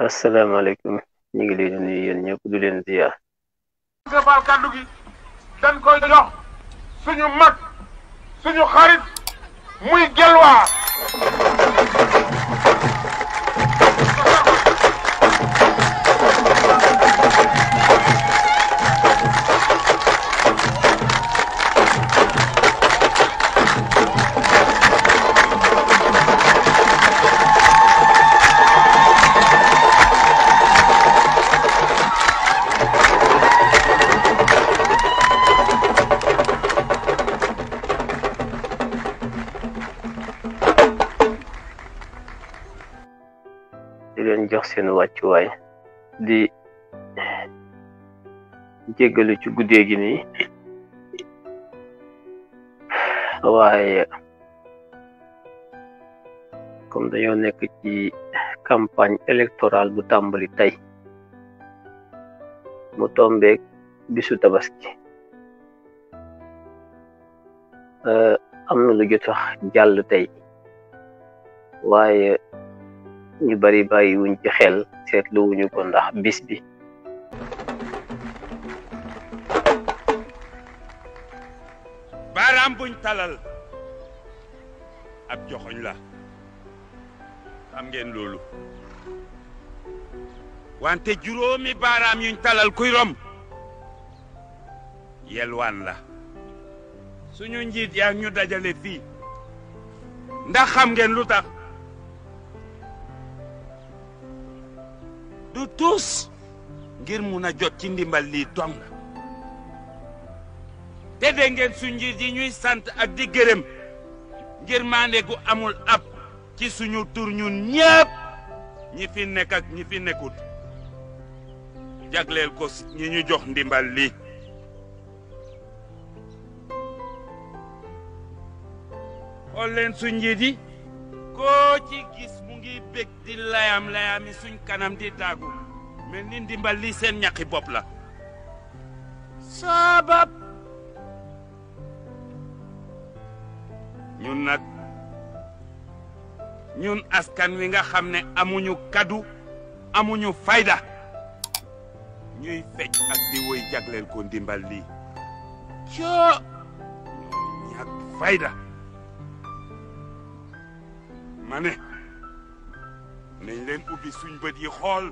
asalaamaaleykum ñu ngi leen di nuyu yéen ñëpp du leen ziar. defal kàddu gi dañ koy jox suñu mag suñu xarit muy gelwaa di leen jox seen wàccuwaay di jéggalu ci guddee gi nii waaye comme dañoo nekk ci campagne électorale bu tàmbali tey mu tombeek bisu tabaski am na lu jot wax jàll tey waaye ñu bari bàyyi wuñ ci xel seetlu wuñu ko ndax bis bi baaraam buñ talal ab joxoñ la xam ngeen loolu wante juróomi baaraam yuñ talal kuy rom yelwaan la suñu njiit yaa ñu dajale fii ndax xam ngeen lu tax du tuus ngir mun a jot ci ndimbal lii dong te de ngeen su njiit yi ñuy sant ak di gërëm ngir maande gu amul ab ci suñu tur ñun ñépp ñi fi nekk ak ñi fi nekkut jagleel ko ñi ñu jox ndimbal lii xool leen su njiit yi koo ci gis mu ngi bég di layam-layami suñ kanam di daagu mel ni ndimbal li seen ñaqi bopp la sabab ñun nag ñun askan wi nga xam ne amuñu kaddu amuñu fayda ñuy fecc ak di woy jagleel ko ndimbal lii coo ñoo ñàkk fayda ma ne nañ leen ubbi suñ bët yi xool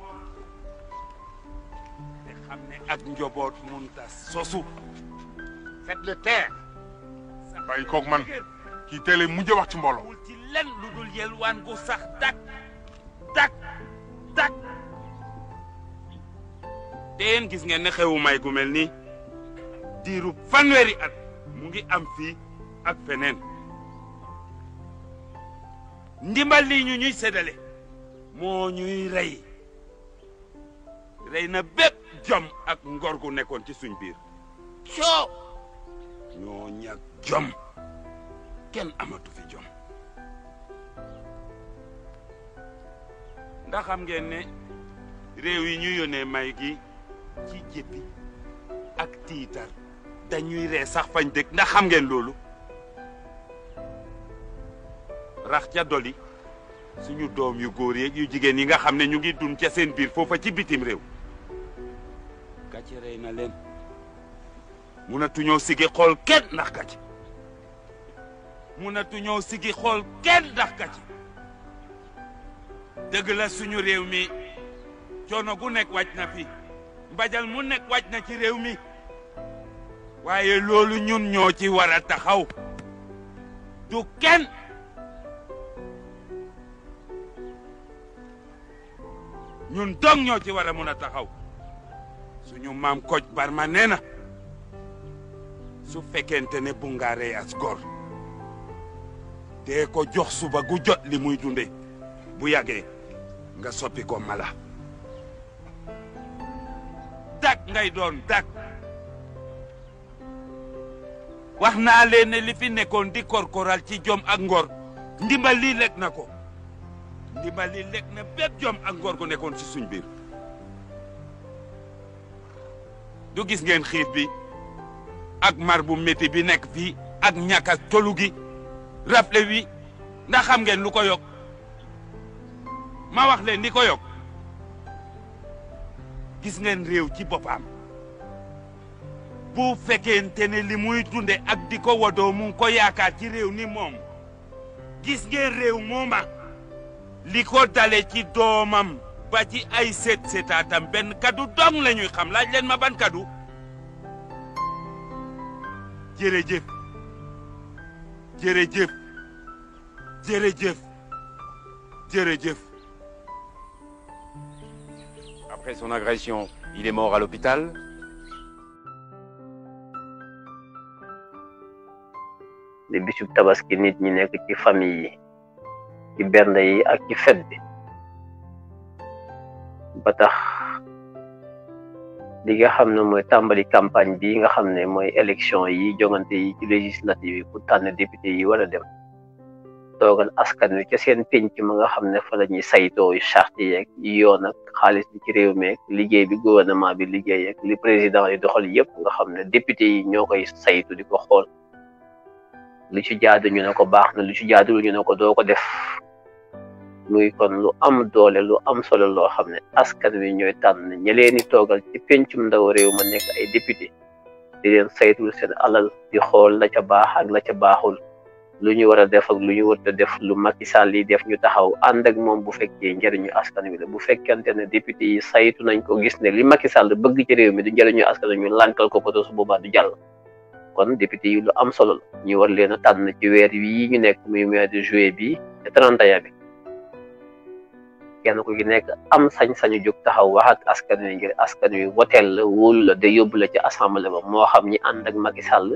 te xam ne ak njoboot munta sosu faites le taire bàyyi koog man kii télé mujj wax ci mbooloo wul ci len lu dul yelwaan gu sax dak dak dak te yéen gis ngeen ne xewu may gu mel nii diiru fanweeri at mu ngi am fii ak feneen ndimbal lii ñu ñuy séddale moo ñuy rey na bépp jom ak ngor gu nekkoon ci suñ biir coo ñoo ñàkk jom kenn amatu fi jom ndax xam ngeen ne réew yi ñu yónnee may gi ci jéppi ak tiitar dañuy ree sax fañ dëkk ndax xam ngeen loolu rax ca doli suñu doom yu góor yeeg yu jigéen yi nga xam ne ñu ngi dund ca seen biir foofa ci bitim réew gàcce rey na leen munatuñoo sigi xool kenn ndax gàcce munatuñoo sigi xool kenn ndax gàcce dëgg la suñu réew mi coono gu nekk wàcc na fi mbajal mu nekk wàcc na ci réew mi waaye loolu ñun ñoo ci war a taxaw du kenn ñun dong ñoo ci war a mun a taxaw suñu maam Kocc Barma nee na su fekkente ne bu nga rey as góor dee ko jox suba gu jot li muy dunde bu yàggee nga soppi ko mala dak ngay doon dak wax naa leen ne li fi nekkoon di korkoral ci jom ak ngor ndimbal lii lekk na ko ndimbal lii lekk na bépp jom ak ngor gu nekkoon ci suñ biir du gis ngeen xiif bi ak mar bu métti bi nekk fii ak ñàkk ak tolu gi rafle wi ndax xam ngeen lu ko yokk ma wax leen li ko yokk gis ngeen réew ci boppam bu fekkente ne li muy dunde ak di ko wodoo mu ngi ko yaakaar ci réew ni moom gis ngeen réew mooma li ko dale ci doomam ba ci ay seetaatam benn kaddu dong la ñuy xam laaj leen ma ban kaddu jërëjëf jërëjëf jërëjëf jërëjëf. Après son agression, il est mort à l'hôpital. di bisub tabaski nit ñi nekk ci famille yi ci bernde yi ak ci fête bi ba tax li nga xam ne mooy tàmbali campagne bi nga xam ne mooy élection yi jongante yi ci législative yi pour tànn député yi war a dem toogal askan wi ca seen penc ma nga xam ne fa la ñuy saytoo charte yeeg yoon ak xaalis bi ci réew mi liggéey bi gouvernement bi liggéey ak li président yi doxal yëpp nga xam ne député yi ñoo koy saytu di ko xool lu ci jaadu ñu ne ko baax na lu ci jaadul ñu ne ko doo ko def muy kon lu am doole lu am solo loo xam ne askan wi ñooy tànn ña leen di toogal ci pencum ndaw réew ma nekk ay député di leen saytul seen alal di xool la ca baax ak la ca baaxul lu ñu war a def ak lu ñu war a def lu Macky Sall yi def ñu taxaw ànd ak moom bu fekkee njëriñu askan wi la bu fekkente ne député yi saytu nañ ko gis ne li Macky Sall bëgg ci réew mi du njëriñu askan wi ñu lànkal ko ko su boobaa du jàll. kon député yi lu am solo la ñu war leen a tànn ci weer wi ñu nekk muy mois de juillet bi te 31 bi kenn ku ci nekk am sañ-sañu jóg taxaw wax ak askan wi ngir askan wi woteel la wóolu la de yóbbu la ci assemblée ba moo xam ñi ànd ak Macky Sall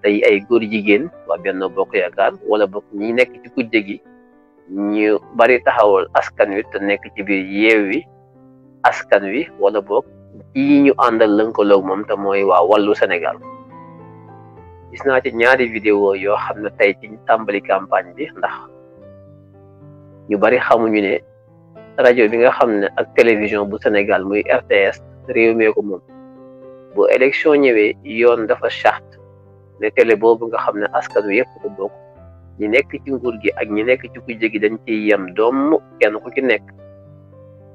tey ay góor jigéen waa Benno Bokk Yaakaar wala bokk ñi nekk ci kujje gi ñu bari taxawal askan wi te nekk ci biir Yewwi Askan Wi wala bokk yi ñu àndal lënkaloog moom te mooy waa Wallu Sénégal. gis naa ci ñaari vidéo yoo xam ne tey ci tàmbali campagne bi ndax ñu bari xamuñu ne rajo bi nga xam ne ak télévision bu Sénégal muy RTS réew mee ko moom bu élection ñëwee yoon dafa charte ne télé boobu nga xam ne askan wi yëpp ko bokk ñi nekk ci nguur gi ak ñi nekk ci kujje gi dañ ciy yem doom kenn ku ci nekk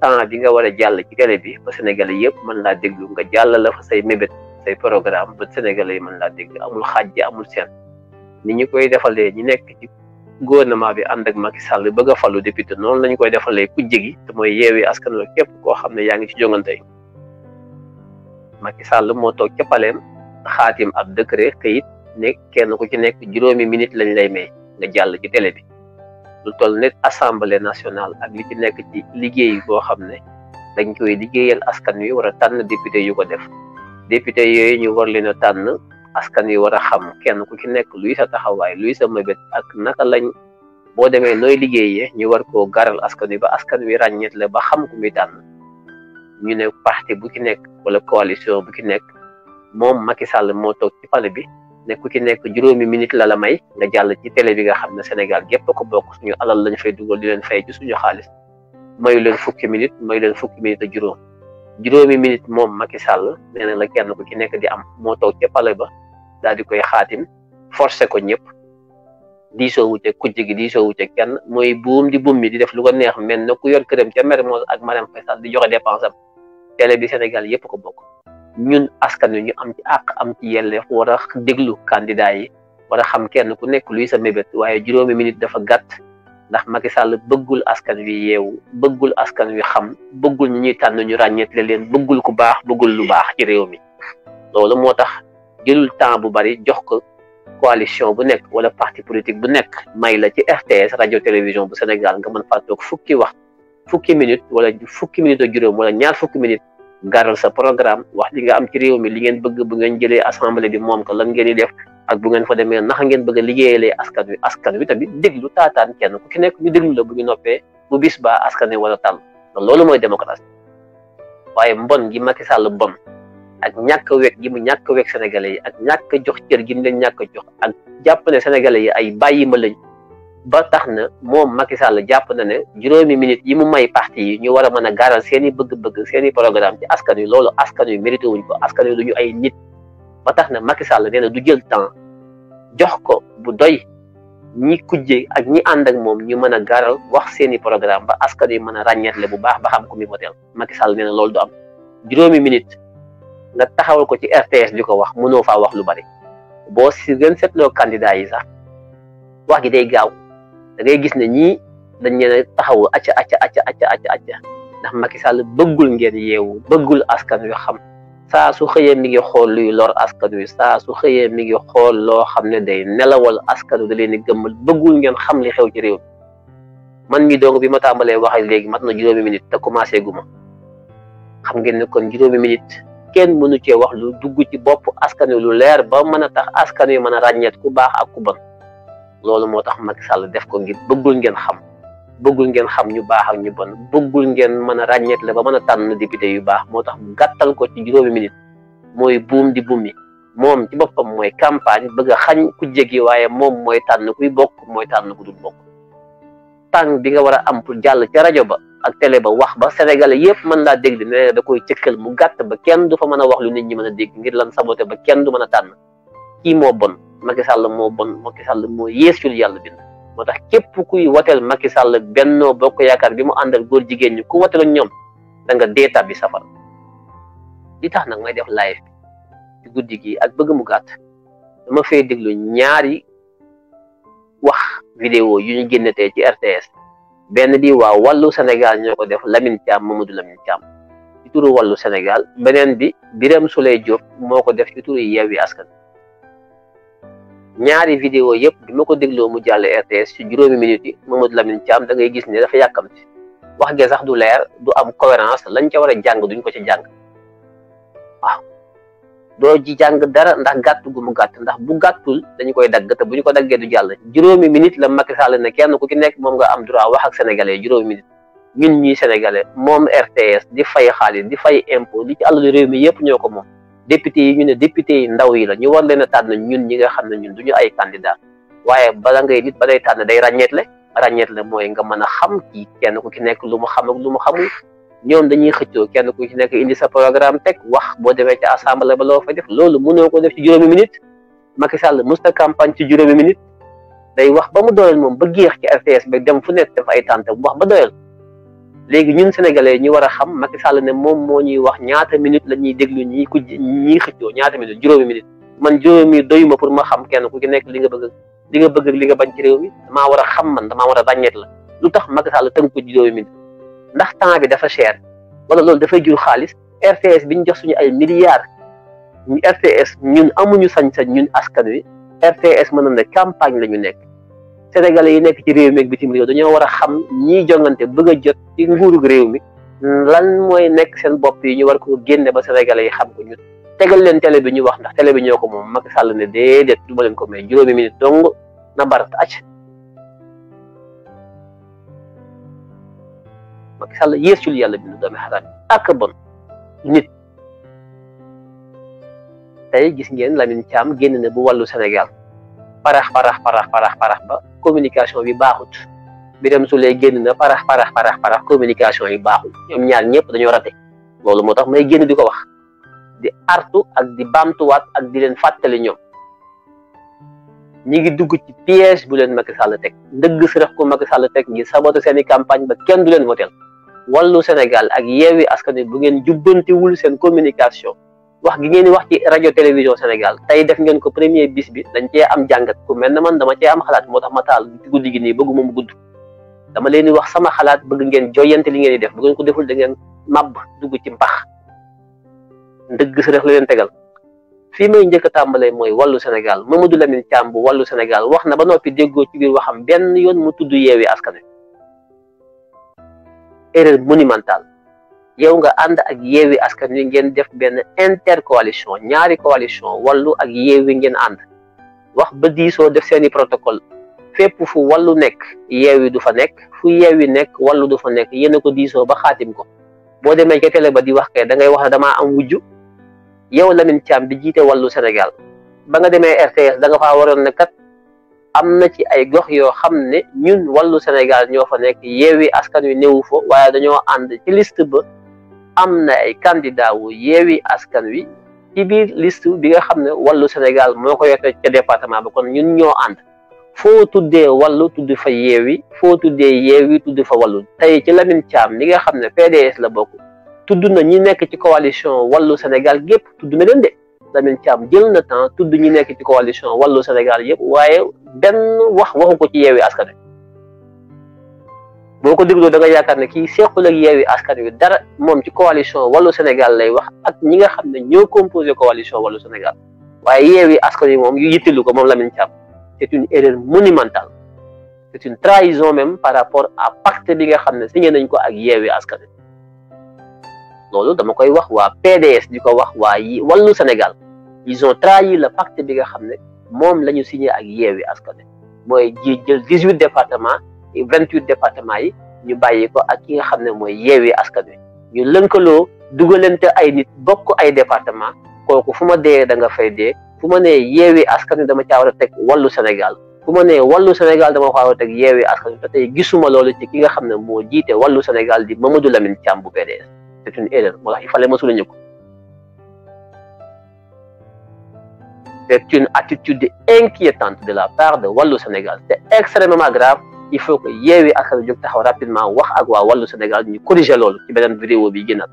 temps bi nga war a jàll ci télé bi ba Sénégalais yëpp mën laa déglu nga jàll la fa say mébét say programme ba Sénégalais yi mën laa dégg amul xàjj amul seen ni ñu koy defalee ñi nekk ci gouvernement bi ànd ak Macky Sall bëgg a falu député noonu lañu koy defalee kujje gi te mooy Yewwi Askan Wi képp koo xam ne yaa ngi ci jongante yi Macky Sall moo toog ca paleem xaatim ab décret kayit ne kenn ku ci nekk 5 minutes lañ lay may nga jàll ci télé bi lu toll nit assemblée nationale ak li ci nekk ci liggéey boo xam ne dañ koy liggéeyal askan wi war a tànn député yu ko def député yooyu ñu war leen a tànn askan wi war a xam kenn ku ci nekk luy sa taxawaay luy sa mëbét ak naka lañ boo demee nooy liggéeyee ñu war koo garal askan wi ba askan wi ràññeet la ba xam ku muy tànn ñu ne parti bu ci nekk wala coalition bu ci nekk moom Macky Sall moo toog ci palais bi ne ku ci nekk 5 minutes la la may nga jàll ci télé bi nga xam ne Sénégal gépp ko bokk suñu alal lañ fay dugal di leen fay ci suñu xaalis mayu leen 10 minutes mayu leen 10 minutes ak juróom 5 minutes moom Macky Sall nee na la kenn ku ci nekk di am moo toog ca palais ba daal di koy xaatim forcé ko ñëpp diisoo wuute kujje gi diisoo wuute kenn mooy buum di buum mi di def lu ko neex mel na ku yor këram ca Mermoz ak Marème Faye Sall di joxe dépense am télé bi Sénégal yëpp ko bokk ñun askan wi ñu am ci àq am ci yelleef war a déglu candidat yi war a xam kenn ku nekk luy sa mébét waaye 5 minutes dafa gàtt ndax Macky Sall bëggul askan wi yeewu bëggul askan wi xam bëggul ñi ñuy tànn ñu ràññeetle leen bëggul ku baax bëggul lu baax ci réew mi loolu moo tax jëlul temps bu bari jox ko coalition bu nekk wala parti politique bu nekk may la ci RTS rajo télévision bu Sénégal nga mën faa toog fukki minutes wala fukki minutes ak juróom wala ñaar fukki minutes garal sa programme wax li nga am ci réew mi li ngeen bëgg bu ngeen jëlee assemblée bi moom ko lan ngeen di def ak bu ngeen fa demee naxa ngeen bëgg a liggéeyalee askan wi tamit déglu taataan kenn ku ci nekk ñu déglu la bu ñu noppee bu bis baa askan wi wala tànn loolu mooy démocratie waaye mbon gi Macky Sall bon ak ñàkk wekk gi mu ñàkk wekk sénégalais yi ak ñàkk jox cër gi mu leen ñàkk jox ak jàpp ne sénégalais yi ay bàyyi ma lañ ba tax na moom Macky Sall jàpp na ne 5 minutes yi mu may parti yi ñu war a mën a gaaral seen i bëgg-bëgg seen i programme ci askan wi loolu askan wi mérité wuñ ko askan wi duñu ay nit ba tax na Macky Sall nee na du jël temps jox ko bu doy ñi kujje ak ñi ànd ak moom ñu mën a gaaral wax seen i programme ba askan wi mën a ràññeetle bu baax ba xam ku muy woteel Macky Sall nee na loolu du am juróomi minute nga taxawal ko ci RTS di ko wax mënoo faa wax lu bari boo si gën seetloo candidat yi sax wax gi day gaaw da ngay gis ne ñii dañ leen a taxawu acca ndax Macky Sall bëggul ngeen yeewu bëggul askan wi xam saa su xëyee mi ngi xool luy lor askan wi saa su xëyee mi ngi xool loo xam ne day nelawal askan wi da leen di gëmmal bëggul ngeen xam li xew ci réew mi man mi dong bi ma tàmbalee waxee léegi mat na juróomi minute te commencé gu ma xam ngeen ne kon juróomi minute kenn mënu cee wax lu dugg ci bopp askan wi lu leer ba mën a tax askan wi mën a ràññeet ku baax ak ku bon loolu moo tax Macky Sall def ko ngir bëggul ngeen xam ñu baax ak ñu bon bëggul ngeen mën a ràññeet la ba mën a tànn député yu baax moo tax mu gàttal ko ci juróomi minute mooy buum di buum yi moom ci boppam mooy campagne bëgg a xañ ku jéggi waaye moom mooy tànn kuy bokk mooy tànn ku dul bokk tànn bi nga war a am pour jàll ca rajo ba ak télé ba wax ba sénégalais yëpp mën laa dégg ne da koy cëkkal mu gàtt ba kenn du fa mën a wax lu nit ñi mën a dégg ngir lan saboté ba kenn du mën a tànn kii moo bon Macky Sall moo bon Macky Sall moo yeesul yàlla bind moo tax képp kuy woteel Macky Sall Benno Bokk Yaakaar bi mu àndal góor jigéen ñi ku woteel ak ñoom da nga dee tàbbi safara li tax nag may def live bi ci guddi gi ak bëgg mu gàtt dama fay déglu ñaari wax vidéo yu ñu génnetee ci RTS benn bi waa wàllu Sénégal ñoo ko def Lamine Thiam Mamadou Lamine Thiam ci turu wàllu Sénégal beneen bi Birame Souleye Diop moo ko def ci turu Yewwi Askan ñaari vidéo yëpp bi ma ko dégloo mu jàll RTS ci juróomi minutes yi Mamadou Lamine Thiam da ngay gis ne dafa yàkkamti wax ge sax du leer du am cohérence lañ ca war a jàng duñ ko ci jàng waaw doo ji jàng dara ndax gàtt gu mu gàtt ndax bu gàttul dañu koy dagg te bu ñu ko daggee du jàll juróomi minutes la Macky Sall ne kenn ku ci nekk moom nga am droit wax ak sénégalais juróomi minutes ñun ñii sénégalais moom RTS di fay xaalis di fay impôt li ci àllalu réew mi yëpp ñoo ko moom député yi ñu ne député yi ndaw yi la ñu war leen a tànn ñun ñi nga xam ne ñun duñu ay candidat waaye bala ngay nit ba day tànn day ràññeetle mooy nga mën a xam ci kenn ku ci nekk lu mu xam ak lu mu xamul ñoom dañuy xëccoo kenn ku ci nekk indi sa programme teg wax boo demee ci assemblée ba loo fa def loolu mënoo ko def ci juróomi minute Macky Sall musta campagne ci juróomi minute day wax ba mu doyal moom ba géex ci RTS ba dem fu nekk def ay tànte bu wax ba doyal léegi ñun sénégalais ñu war a xam Macky Sall ne moom moo ñuy wax ñaata minute la ñuy déglu ñii xëccoo ñaata minute juróomi minute man juróomi minute doyuma pour ma xam kenn ku ci nekk li nga bëgg ak li nga bañ ci réew mi damaa war a xam man damaa war a ràññeet la lu tax Macky Sall tënk ko juróomi minute ndax temps bi dafa cher wala loolu dafay jur xaalis RTS bi ñu jox suñu ay milliards RTS ñun amuñu sañ-sañ ñun askan wi RTS mën na ne campagne la ñu nekk sénégalais yi nekk ci réew mi ak bitim réew dañoo war a xam ñiy jongante bëgg a jot ci nguurug réew mi lan mooy nekk seen bopp yi ñu war ko génne ba sénégalais yi xam ko ñu tegal leen télé bi ñu wax ndax télé bi ñoo ko moom Macky Sall ne déedéet du ma leen ko may juróomi minute dong na barat acc Macky Sall yeesul yàlla bindu doomi xaraam ak bon nit tey gis ngeen Lamine Thiam génn na bu wàllu Sénégal parax ba communication bi baaxut Birame Souleye génn na parax communication yi baaxul ñoom ñaar ñëpp dañoo rate loolu moo tax may génn di ko wax di artu ak di baamtuwaat ak di leen fàttali ñoom ñi ngi dugg ci piège bu leen Macky Sall teg ndëgg sërëx ko Macky Sall teg ngir saboter seeni campagne ba kenn du leen votel wàllu Sénégal ak Yewwi Askan Wi bu ngeen jubbantiwul seen communication wax gi ngeen di wax ci rajo télévision Sénégal tey def ngeen ko premier bis bi dañ cee am jàngat ku mel ne man dama cee am xalaat moo tax ma taal ci guddi gi nii bëgguma mu gudd dama leen di wax sama xalaat bëgg ngeen joyante li ngeen di def bu ngeen ko deful da ngeen màbb dugg ci mbax ndëgg sa rek la leen tegal fii may njëkk a tàmbalee mooy wàllu Sénégal Mamadou Lamine Thiam bu wàllu Sénégal wax na ba noppi déggoo ci biir waxam benn yoon mu tudd Yewwi Askan Wi erreur monumentale yow nga ànd ak Yewwi Askan Wi ngeen def benn intercoalition ñaari coalition wàllu ak Yewwi ngeen ànd wax ba diisoo def seeni protocole fépp fu wàllu nekk Yewwi du fa nekk fu Yewwi nekk wàllu du fa nekk yéen a ko diisoo ba xaatim ko boo demee ca télé ba di wax kay da ngay wax ne damaa am wujju yow Lamine Thiam bi jiite wàllu Sénégal ba nga demee RTS da nga faa waroon ne kat am na ci ay gox yoo xam ne ñun wàllu Sénégal ñoo fa nekk Yewwi Askan Wi néewu fa waaye dañoo ànd ci liste ba am na ay candidat wu Yewwi Askan Wi ci biir liste bi nga xam ne wàllu Sénégal moo ko yote ca département ba kon ñun ñoo ànd foo tuddee wàllu tudd fa Yewwi foo tuddee Yewwi tudd fa wàllu tey ci Lamine Thiam li nga xam ne PDS la bokk tudd na ñi nekk ci coalition wàllu Sénégal yëpp tudd na leen de Lamine Thiam jël na temps tudd ñi nekk ci coalition wàllu Sénégal yëpp waaye benn waxu ko ci Yewwi Askan Wi boo ko dégloo da nga yaakaar ne kii sequl ak Yewwi Askan Wi dara moom ci coalition wàllu Sénégal lay wax ak ñi nga xam ne ñoo composé coalition wàllu Sénégal waaye Yewwi Askan Wi moom yu yittilu ko moom Lamine Thiam c'est une erreur monumentale c'est une trahison même par rapport à pacte bi nga xam ne signé nañ ko ak Yewwi Askan Wi loolu dama koy wax waa PDS di ko wax waa wàllu Sénégal ils ont trahi le pacte bi nga xam ne moom la ñu signé ak Yewwi Askan Wi mooy ji jël 18 départements et 28 départements yi ñu bàyyi ko ak ki nga xam ne mooy Yewwi Askan Wi ñu lënkaloo dugalante ay nit bokk ay département kooku fu ma dee da nga fay dee fu ma nee Yewwi Askan Wi dama caa war a teg wàllu Sénégal fu ma nee wàllu Sénégal dama ko war a teg Yewwi Askan Wi te tey gisuma loolu ci ki nga xam ne moo jiite wàllu Sénégal di Mamadou Lamine Thiam bu PDS c'est une erreur moo tax il fallait ma souligner ko c'est une attitude inquiétante de la part de wàllu Sénégal c'est extrêmement grave il faut que Yewwi Askan Wi jóg taxaw rapidement wax ak waa wàllu Sénégal ñu corriger loolu ci beneen vidéo bi gënal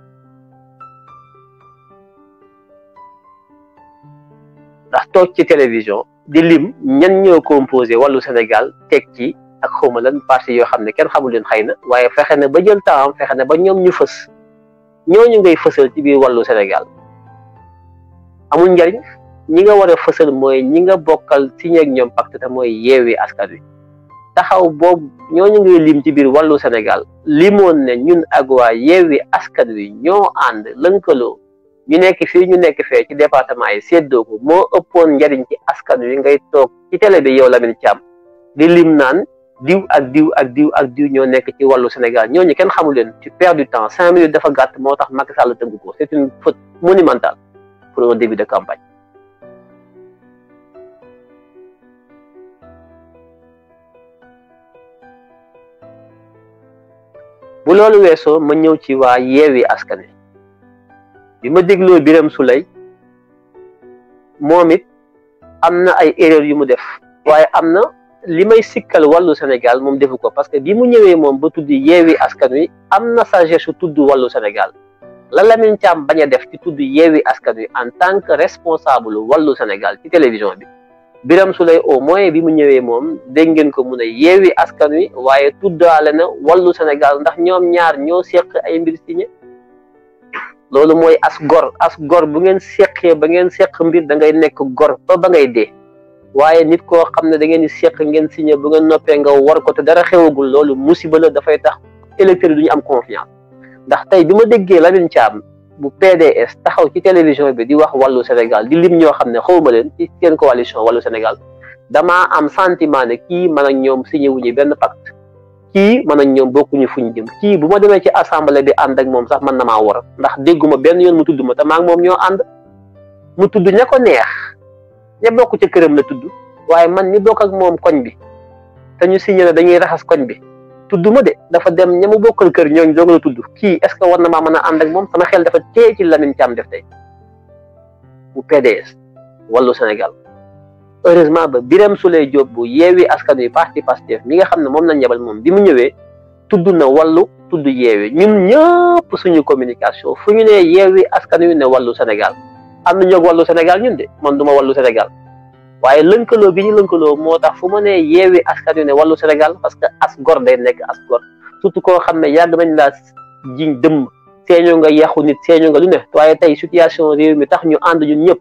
ndax toog ci télévision di lim ñan ñoo composé wàllu Sénégal teg ci ak xawma lan parti yoo xam ne kenn xamul leen xëy na waaye fexe na ba jël temps fexe na ba ñoom ñu fës ñooñu ngay fësal ci biir wàllu Sénégal amul njariñ ñi nga war a fësal mooy ñi nga bokkal signé ak ñoom pacte te mooy Yewwi Askan Wi taxaw boobu ñooñu ngay lim ci biir wàllu Sénégal limoon ne ñun ak waa Yewwi Askan Wi ñoo ànd lënkaloo ñu nekk fii ñu nekk fee ci département yi séddoo ko moo ëppoon njariñ ci askan wi ngay toog ci télé bi yow Lamine Thiam di lim naan diw ak diw ak diw ak diw ñoo nekk ci wàllu Sénégal ñooñu kenn xamul leen tu perds du temps 5 minutes dafa gàtt moo tax Macky Sall tënk ko c'est une faute monumentale pour un début de campagne. bu loolu weesoo ma ñëw ci waa Yewwi Askan Wi bi ma dégloo Birame Souleye moom it am na ay erreurs yu mu def waaye am na li may sikkal wàllu Sénégal moom defu ko parce que bi mu ñëwee moom ba tudd Yewwi Askan Wi am na sagesse su tudd wàllu Sénégal la Lamine Thiam bañ a def ci tudd Yewwi Askan Wi en tant que responsable wàllu Sénégal ci télévision bi Birame Souleye au moins bi mu ñëwee moom dégg ngeen ko mun a Yewwi Askan Wi waaye tuddaale na wàllu Sénégal ndax ñoom ñaar ñoo seq ay mbir signé loolu mooy as gor bu ngeen seqee ba ngeen seq mbir da ngay nekk gor ba ngay dee waaye nit koo xam ne da ngeen di seq ngeen signé bu ngeen noppee nga war ko te dara xewagul loolu musiba la dafay tax électeurs yi du ñu am confiance ndax tey bi ma déggee Lamine Thiam bu PDS taxaw ci télévision bi di wax wàllu Sénégal di lim ñoo xam ne xawma leen ci seen coalition wàllu Sénégal damaa am sentiment ne kii man ak ñoom signé wuñu benn pacte kii man ak ñoom bokkuñu fuñ jëm kii bu ma demee ci assemblée bi ànd ak moom sax man na maa war ndax dégguma benn yoon mu tudd ma te maa ngi moom ñoo ànd mu tudd ña ko neex ña bokk ci këram la tudd waaye man ñi bokk ak moom koñ bi te ñu signé ne dañuy raxas koñ bi tudd ma de dafa dem ña mu bokkal kër ñooñu doog la tudd kii est ce que war na maa mën a ànd ak moom sama xel dafa tee ci Lamine Thiam def tey bu PDS wàllu Sénégal heureusement ba Birame Souleye Diop bu Yewwi Askan Wi parti Pastef mi nga xam ne moom lañ yebal moom bi mu ñëwee tudd na wàllu tudd Yewwi ñun ñëpp suñu communication fu ñu nee Yewwi Askan Wi ne wàllu Sénégal am na ñoog wàllu Sénégal ñun de man duma wàllu Sénégal waaye lënkaloo bi ñu lënkaloo moo tax fu ma nee Yewwi Askan Wi ne wàllu Sénégal parce que as gor day nekk as gor surtout koo xam ne yàgg nañ laa jiñ dëmm seeñoo nga yàqu nit seeñoo nga lu ne waaye tey situation réew mi tax ñu ànd ñun ñëpp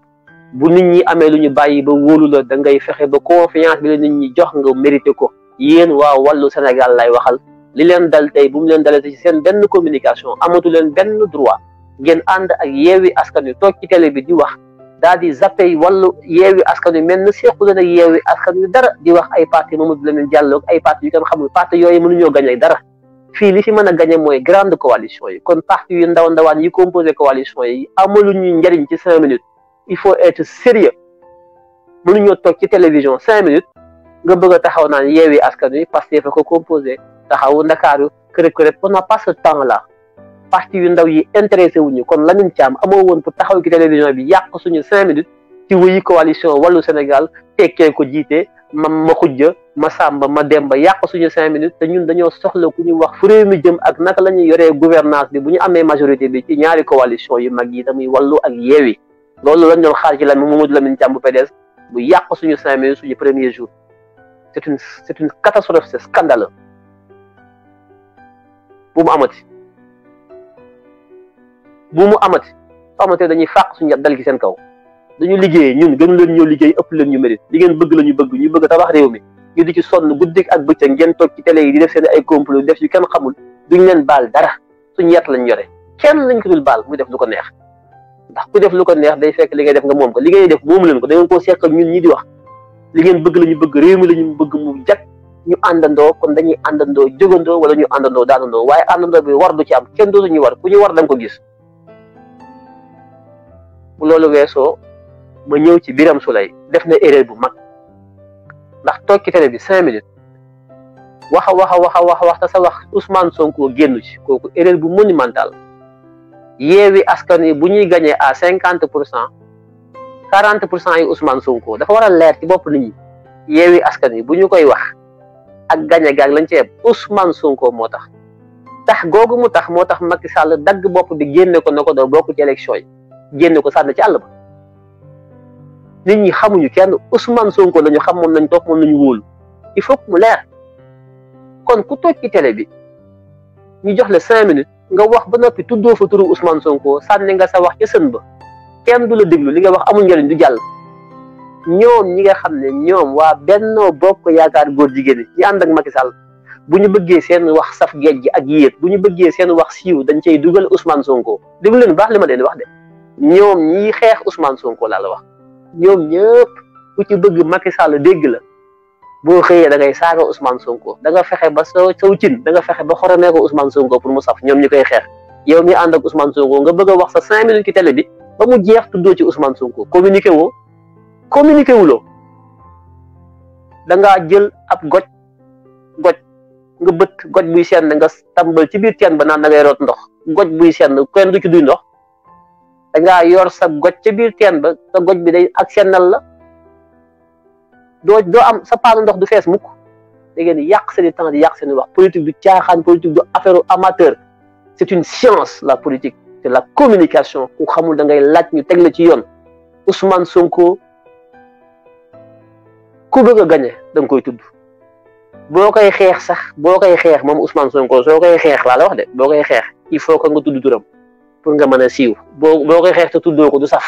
bu nit ñi amee lu ñu bàyyi ba wóolu la da ngay fexe ba confiance bi la nit ñi jox nga mérité ko yéen waa wàllu Sénégal lay waxal li leen dal tey bu mu leen dalee ci seen benn communication amatu leen benn droit ngeen ànd ak Yewwi Askan Wi toog ci télé bi di wax daal di zappé wàllu Yewwi Askan Wi mel na sequ leen ak Yewwi Askan Wi dara di wax ay parti Mamadou Lamine Diallo ay parti yu kenn xamul parti yooyu mënuñoo gañe dara fii li fi mën a gañe mooy grande coalition yi kon parti yu ndaw ndawaan yi composé coalition yi amaluñu njariñ ci 5 minutes il faut être sérieux mënuñoo toog ci télévision 5 minutes nga bëgg a taxaw naan Yewwi Askan Wi Pastef fa ko composé taxawu Ndakaaru kërëb on n'a pas ce temps là parti yu ndaw yi intéressé wuñu kon Lamine Thiam amoo woon pour taxaw ci télévision bi yàq suñu 5 minutes ci wuyi coalition wàllu Sénégal tekkee ko jiite ma xujja ma sàmba ma demba yàq suñu 5 minutes te ñun dañoo soxla ku ñu wax fu réew mi jëm ak naka la ñuy yoree gouvernance bi bu ñu amee majorité bi ci ñaari coalition yu mag yi tamuy Wallu ak Yewwi loolu lañ doon xaar ci la Mamadou Lamine Thiam bu PDS bu yàq suñu 5 minutes suñu premier jour c'est une catastrophe, c'est scandaleux bu mu amati dañuy fàq suñu dal ci seen kaw dañu liggéey ñun gënu leen ñoo liggéey ëpp leen ñu mérite li ngeen bëgg la ñu bëgg tabax réew mi ñu di ci sonn guddik ak bëccëg ngeen toog ci télé yi di def seen ay complot def yu kenn xamul duñ leen baal dara suñu yett lañ yore kenn lañ ko dul baal muy def lu ko neex ndax ku def lu ko neex day fekk li ngay def nga moom ko li ngay def moomu leen ko da ngeen koo seqal ñun ñi di wax li ngeen bëgg la ñu bëgg réew mi la ñu bëgg mu jag ñu àndandoo kon dañuy àndandoo jógandoo wala ñu àndandoo daanandoo waaye àndandoo bi war du ci am kenn dootu ñu war ku ñu war da nga ko gis bu loolu weesoo ma ñëw ci Birame Souleye def na erreur bu mag ndax toog ci télé bi 5 minutes wax te sa wax Ousmane Sonko génn ci kooku erreur bu monumental Yewwi Askan Wi bu ñuy gagné à 50% 40% yi Ousmane Sonko dafa war a leer ci bopp nit ñi Yewwi Askan Wi bu ñu koy wax ak gagné gaag lañ ci yeb Ousmane Sonko moo tax googu mu tax moo tax Macky Sall dagg bopp bi génne ko na ko doo bokk ci élection yi génne ko sànni ci àll ba nit ñi xamuñu kenn Ousmane Sonko lañu xam moom lañ topp moom lañu wóolu il faut que mu leer kon ku toog ci télé bi ñu jox la 5 minutes nga wax ba noppi tuddoo fa turu Ousmane Sonko sànni nga sa wax ca sën ba kenn du la déglu li nga wax amul njëriñ du jàll ñoom ñi nga xam ne ñoom waa Benno Bokk Yaakaar góor jigéen ñi ànd ak Macky Sall bu ñu bëggee seen wax saf géej gi ak yéet bu ñu bëggee seen wax siiw dañ cay dugal Ousmane Sonko déglu leen baax li ma leen wax de ñoom ñi xeex Ousmane Sonko laa la wax ñoom ñëpp ku ci bëgg Macky Sall dégg la boo xëyee da ngay saaga Ousmane Sonko da nga fexe ba saw cin da nga fexe ba xoromee ko Ousmane Sonko pour mu saf ñoom ñi koy xeex yow mi ànd ak Ousmane Sonko nga bëgg a wax sa 5 minutes ci télé bi ba mu jeex tuddoo ci Ousmane Sonko communiqué wuloo da ngaa jël ab goj nga bët goj buy senn nga tàmbal ci biir teen ba naan da ngay root ndox goj buy senn kenn du ci duy ndox da ngaa yor sa goj ca biir teen ba sa goj bi day ak sennal la doo am sa paanu ndox du fees mukk da ngeen di yàq seen i temps di yàq seen i wax politique du caaxaan politique du affaire amateur c'est une science la politique c'est la communication ku xamul da ngay laaj ñu teg la ci yoon Ousmane Sonko ku bëgg a gagné da nga koy tudd boo koy xeex moom Ousmane Sonko soo koy xeex laa la wax de boo koy xeex il faut que nga tudd turam pour nga mën a siiw boo koy xeex te tuddoo ko du saf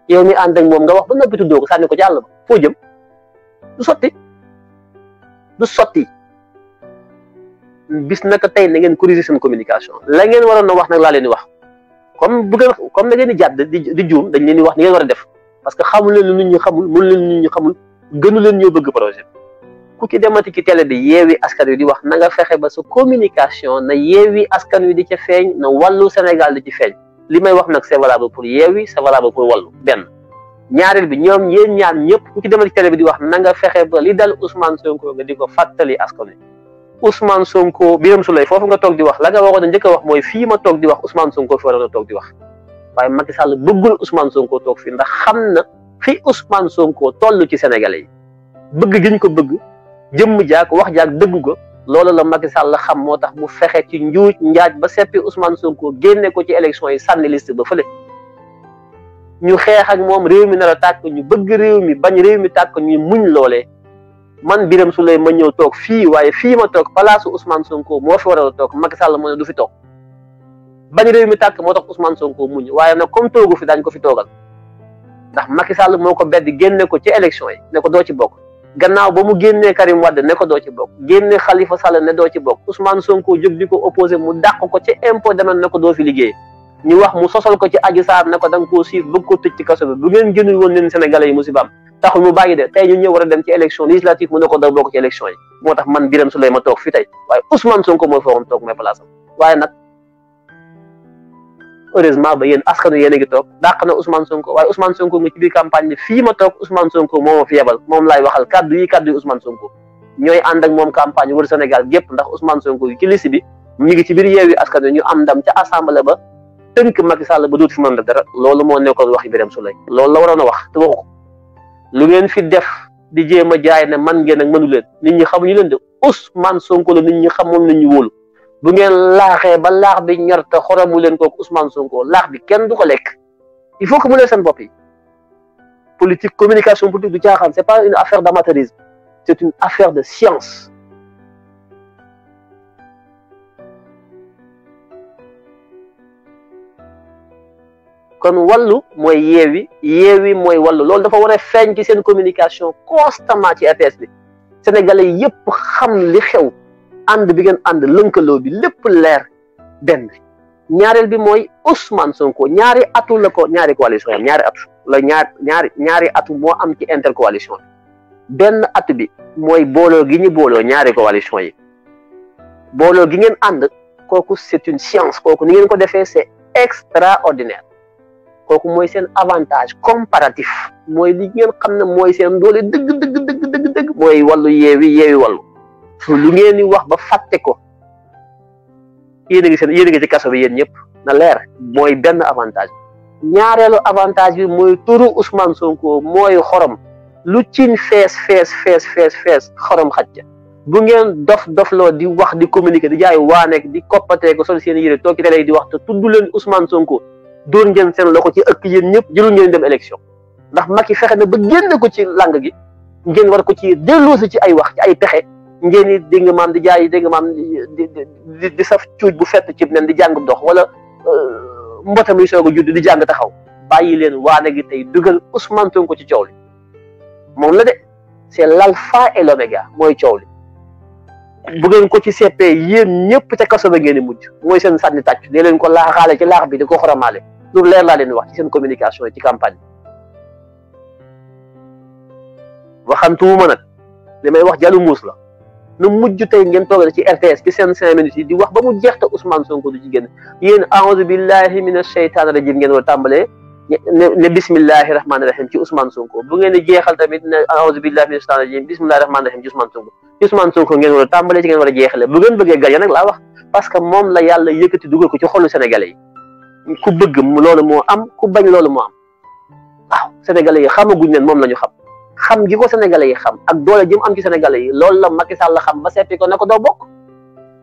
yow mi ànd ak moom nga wax ba noppi tuddoo ko sànni ko ci àll ba foo jëm du sotti bis naka tey na ngeen corriger seen communication la ngeen waroon a wax nag laa leen di wax comme da ngeen di jàdd di juum dañ leen di wax ni ngeen war a def parce que xamul leen lu nit ñi xamul mënu leen nit ñi xamul gënu leen ñoo bëgg projet ku ci demati ci télé bi Yewwi Askan Wi di wax na nga fexe ba sa communication na Yewwi Askan Wi di ci feeñ na Wallu Sénégal di ci feeñ li may wax nag c'est valable pour Yewwi c'est valable pour Wallu benn ñaareel bi ñoom yéen ñaar ñëpp ku ci demati ci télé bi di wax na nga fexe ba li dal Ousmane Sonko nga di ko fàttali askan wi Ousmane Sonko Birame Souleye foofu nga toog di wax la nga waxoon a njëkk a wax mooy fii ma toog di wax Ousmane Sonko fi waroon a toog di wax waaye Macky Sall bëggul Ousmane Sonko toog fii ndax xam na fi Ousmane Sonko toll ci Sénégalais yi bëgg giñ ko bëgg jëmm jaag wax jaag dëggu ko loolu la Macky Sall xam moo tax mu fexe ci njuuj njaaj ba seppi Ousmane Sonko génne ko ci élection yi sànni liste ba fële ñu xeex ak moom réew mi nar a tàkk ñu bëgg réew mi bañ réew mi tàkk ñu muñ loolee man Birame Souleye ma ñëw toog fii waaye fii ma toog palaasu Ousmane Sonko moo fi war a toog Macky Sall moo ne du fi toog bañ réew mi tàkk moo tax Ousmane Sonko muñ waaye nag comme toogu fi daañ ko fi toogal ndax Macky Sall moo ko bedd génne ko ci élection yi ne ko doo ci bokk gannaaw ba mu génnee Karim Wade ne ko doo ci bokk génne Khalifa Sall ne doo ci bokk Ousmane Sonko jóg di ko opposé mu dàq ko ci impôt domaine ne ko doo fi liggéey ñu wax mu sosal ko ci Adji Sarr ne ko da nga koo siif bëgg ko tëj ci kaso bi bu ngeen génnul woon leen Sénégalais yi musibaam taxul mu bàyyi de tey ñu ñëw war a dem ci élection législative mu ne ko da bokk ci élection yi moo tax man Birame Souleye ma toog fi tey waaye Ousmane Sonko mooy foogoon toog may place am waaye nag heureusement ba yéen askanu yéen a ngi toog dàq na Ousmane Sonko waaye Ousmane Sonko nga ci biir campagne bi fii ma toog Ousmane Sonko moo ma fi yebal moom laay waxal kaddu yi Ousmane Sonko ñooy ànd ak moom campagne wër Sénégal gépp ndax Ousmane Sonko yi ci liste bi ñu ngi ci biir Yewwi Askan Wi ñu am ndam ca assemblée ba tënk Macky Sall ba dootu fi mën a dara loolu moo nekkoon waxi Birame Souleye loolu la waroon a wax te waxu ko lu ngeen fi def di jéem a jaay ne man ngeen ak mënu leen nit ñi xamuñu leen de Ousmane Sonko la nit ñi xamoon nit ñi wóolu bu ngeen laaxee ba laax bi ñor te xoromu leen kooku Ousmane Sonko laax bi kenn du ko lekk il faut que mu leen seen bopp yi politique communication politique du caaxaan c'est pas une affaire d'amateurisme c'est une affaire de science. kon wallu mooy yeewi mooy wallu loolu dafa war a feeñ ci seen communication constamment ci RTS bi sénégalais yépp xam li xew ànd bi ngeen ànd lënkaloo bi lépp leer benn ñaareel bi mooy Ousmane Sonko ñaari atu la ko ñaari coalition yi ñaari atu la ñaari atu moo am ci intercoalition bi benn atu bi mooy booloo gi ñu booloo ñaari coalition yi booloo gi ngeen ànd kooku c'est une science kooku ni ngeen ko defee c'est extraordinaire kooku mooy seen avantage comparatif mooy li ngeen xam ne mooy seen doole dëgg mooy wàllu yeewi wàllu lu ngeen di wax ba fàtte ko yéen a ngi ci kaso bi yéen ñëpp na leer mooy benn avantage ñaareelu avantage bi mooy turu Ousmane Sonko mooy xorom lu cin fees xorom xaj bu ngeen dofloo di wax di communiquer di jaay waaneeg di koppatee ko sol seen yére toog ci télé yi di wax te tudd leen Ousmane Sonko doon ngeen seen loxo ci ëkk yéen ñëpp jëlul ngeen dem élection ndax Macky fexe na ba génne ko ci lang gi ngeen war ko ci delloosi ci ay wax ci ay pexe ngeen ni dégg nga maam di jaay dégg nga maam di saf cuuj bu fett cib nen di jàng dox wala mbotam yi soog a judd di jàng taxaw bàyyi leen waane gi tey dugal Ousmane Sonko ci coow li moom la de c'est l'alpha et l'oméga mooy coow li bu ngeen ko ci seppee yéen ñëpp ca kaso ba ngeen di mujj mooy seen sànni tàcc dee leen ko laaxaale ci laax bi di ko xoramaale loolu leer laa leen wax ci seen communication ci campagne waxantuwuma nag li may wax jalu muus la nu mujj tey ngeen toog ci RTS ci seen 5 minutes yi di wax ba mu jeex te Ousmane Sonko du ci génn yéen a'udhu billahi minash shaytanir rajim ngeen war a tàmbalee ne bismillahi rahmaani rahim ci Ousmane Sonko bu ngeen di jeexal tamit ne a'udhu billahi minash shaytanir rajim bismillahi rahmaani rahim ci Ousmane Sonko ci Ousmane Sonko ngeen war a tàmbalee ci ngeen war a jeexale bu ngeen bëggee gañe nag laa wax parce que moom la yàlla yëkkati dugal ko ci xolu sénégalais yi ku bëgg loolu moo am ku bañ loolu moo am waaw sénégalais yi xamaguñ leen moom la ñu xam gi ko sénégalais yi xam ak doole ji mu am ci sénégalais yi loolu la Macky Sall la xam ba seppi ko ne ko doo bokk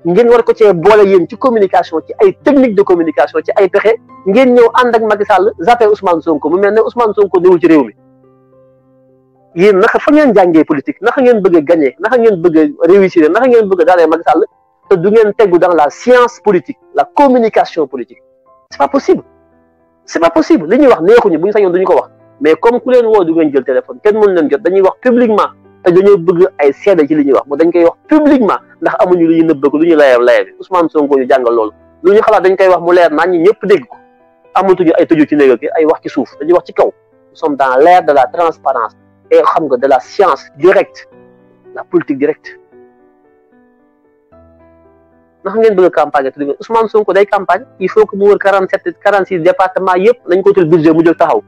ngeen war ko cee boole yéen ci communication ci ay technique de communication ci ay pexe ngeen ñëw ànd ak Macky Sall zappé Ousmane Sonko mu mel ne Ousmane Sonko newul ci réew mi yéen naka fa ngeen jàngee politique naka ngeen bëgg a gagner naka ngeen bëgg a réussir naka ngeen bëgg a daanee Macky Sall te du ngeen tegu dans la science politique la communication politique c'est pas possible li ñuy wax neexuñu bu ñu sañoon duñu ko wax mais comme ku leen woo du ngeen jël téléphone kenn mën leen jot dañuy wax publiquement te dañoo bëgg ay seede ci li ñuy wax moo dañ koy wax publiquement ndax amuñu lu ñu nëbbëgg lu ñu layee bi Ousmane Sonko ñu jàngal loolu lu ñu xalaat dañ koy wax mu leer naan ñi ñëpp dégg ko amatuñu ay tëju ci néeg ak ay wax ci suuf dañuy wax ci kaw nous sommes dans l'ère de la transparence et xam nga de la science directe la politique directe ndax ngeen bëgg a campagne te Ousmane Sonko day campagne il faut que mu wër 46 départements yëpp nañ ko utal budget mu jóg taxaw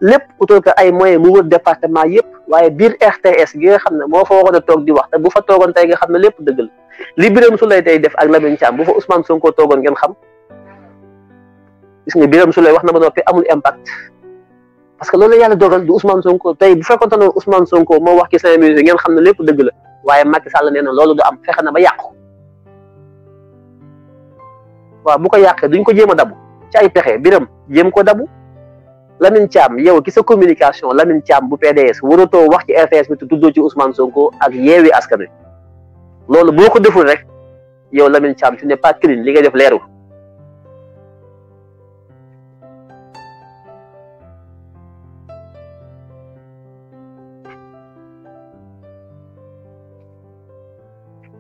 lépp utal ko ay moyens mu wër département yëpp waaye biir RTS gi nga xam ne moo fa waroon a toog di wax te bu fa toogoon tey nga xam ne lépp dëgg la li Birame Souleye tey def ak Lamine Thiam bu fa Ousmane Sonko toogoon ngeen xam gis nga Birame Souleye wax na ba noppi amul impact parce que loolu la yàlla dogal du Ousmane Sonko tey bu fekkoon ne Ousmane Sonko moo wax ci 5 minutes ngeen xam ne lépp dëgg la waaye Macky Sall nee na loolu du am fexe na ba yàqu waaw bu ko yàqee duñ ko jéem a dabu ci ay pexe Birame jéem ko dabu Lamine Thiam yow ki sa communication Lamine Thiam bu PDS waratoo wax ci RTS bi te tuddoo ci Ousmane Sonko ak Yewwi Askan Wi loolu boo ko deful rek yow Lamine Thiam tu n'es pas clean li ngay def leerul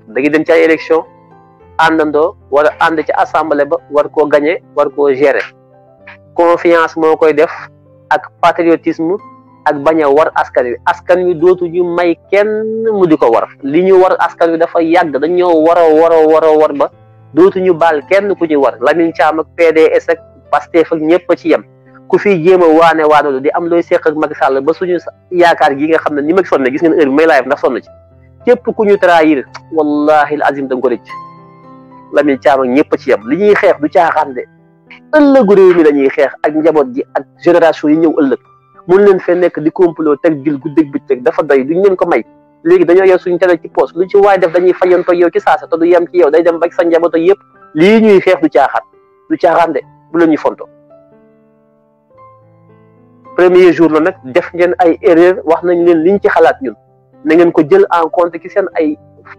da ngi dem ci ay élection àndandoo war a ànd ci assemblée ba war koo gagner war koo gérer confiance moo koy def ak patriotisme ak bañ a war askan wi dootuñu may kenn mu di ko war li ñu war askan wi dafa yàgg dañoo war ba dootuñu baal kenn ku ñu war Lamine Thiam ak PDS ak Pastef ak ñëpp a ci yem ku fi jéem a waane di am looy seq ak Macky Sall ba suñu yaakaar gi nga xam ne ni ma sonne gis ngeen heure bi may live ndax sonn ci képp ku ñu trahir wallahi al azim da nga ko rëcc Lamine Thiam ak ñëpp a ci yem li ñuy xeex du caaxaan de ëllëgu réew mi lañuy xeex ak njaboot ji ak génération yi ñëw ëllëg mun leen fee nekk di complot teg dil guddeeg bëccëg dafa doy duñ leen ko may léegi dañoo yor suñu tele ci poos lu ci waay def dañuy fayantoo yow ci saasa te du yem ci yow day dem ba sa njaboot yëpp lii ñuy xeex du caaxaan de bu la ñuy fonto premier jour la nag def ngeen ay erreur wax nañ leen liñ ci xalaat ñun na ngeen ko jël en compte ci seen ay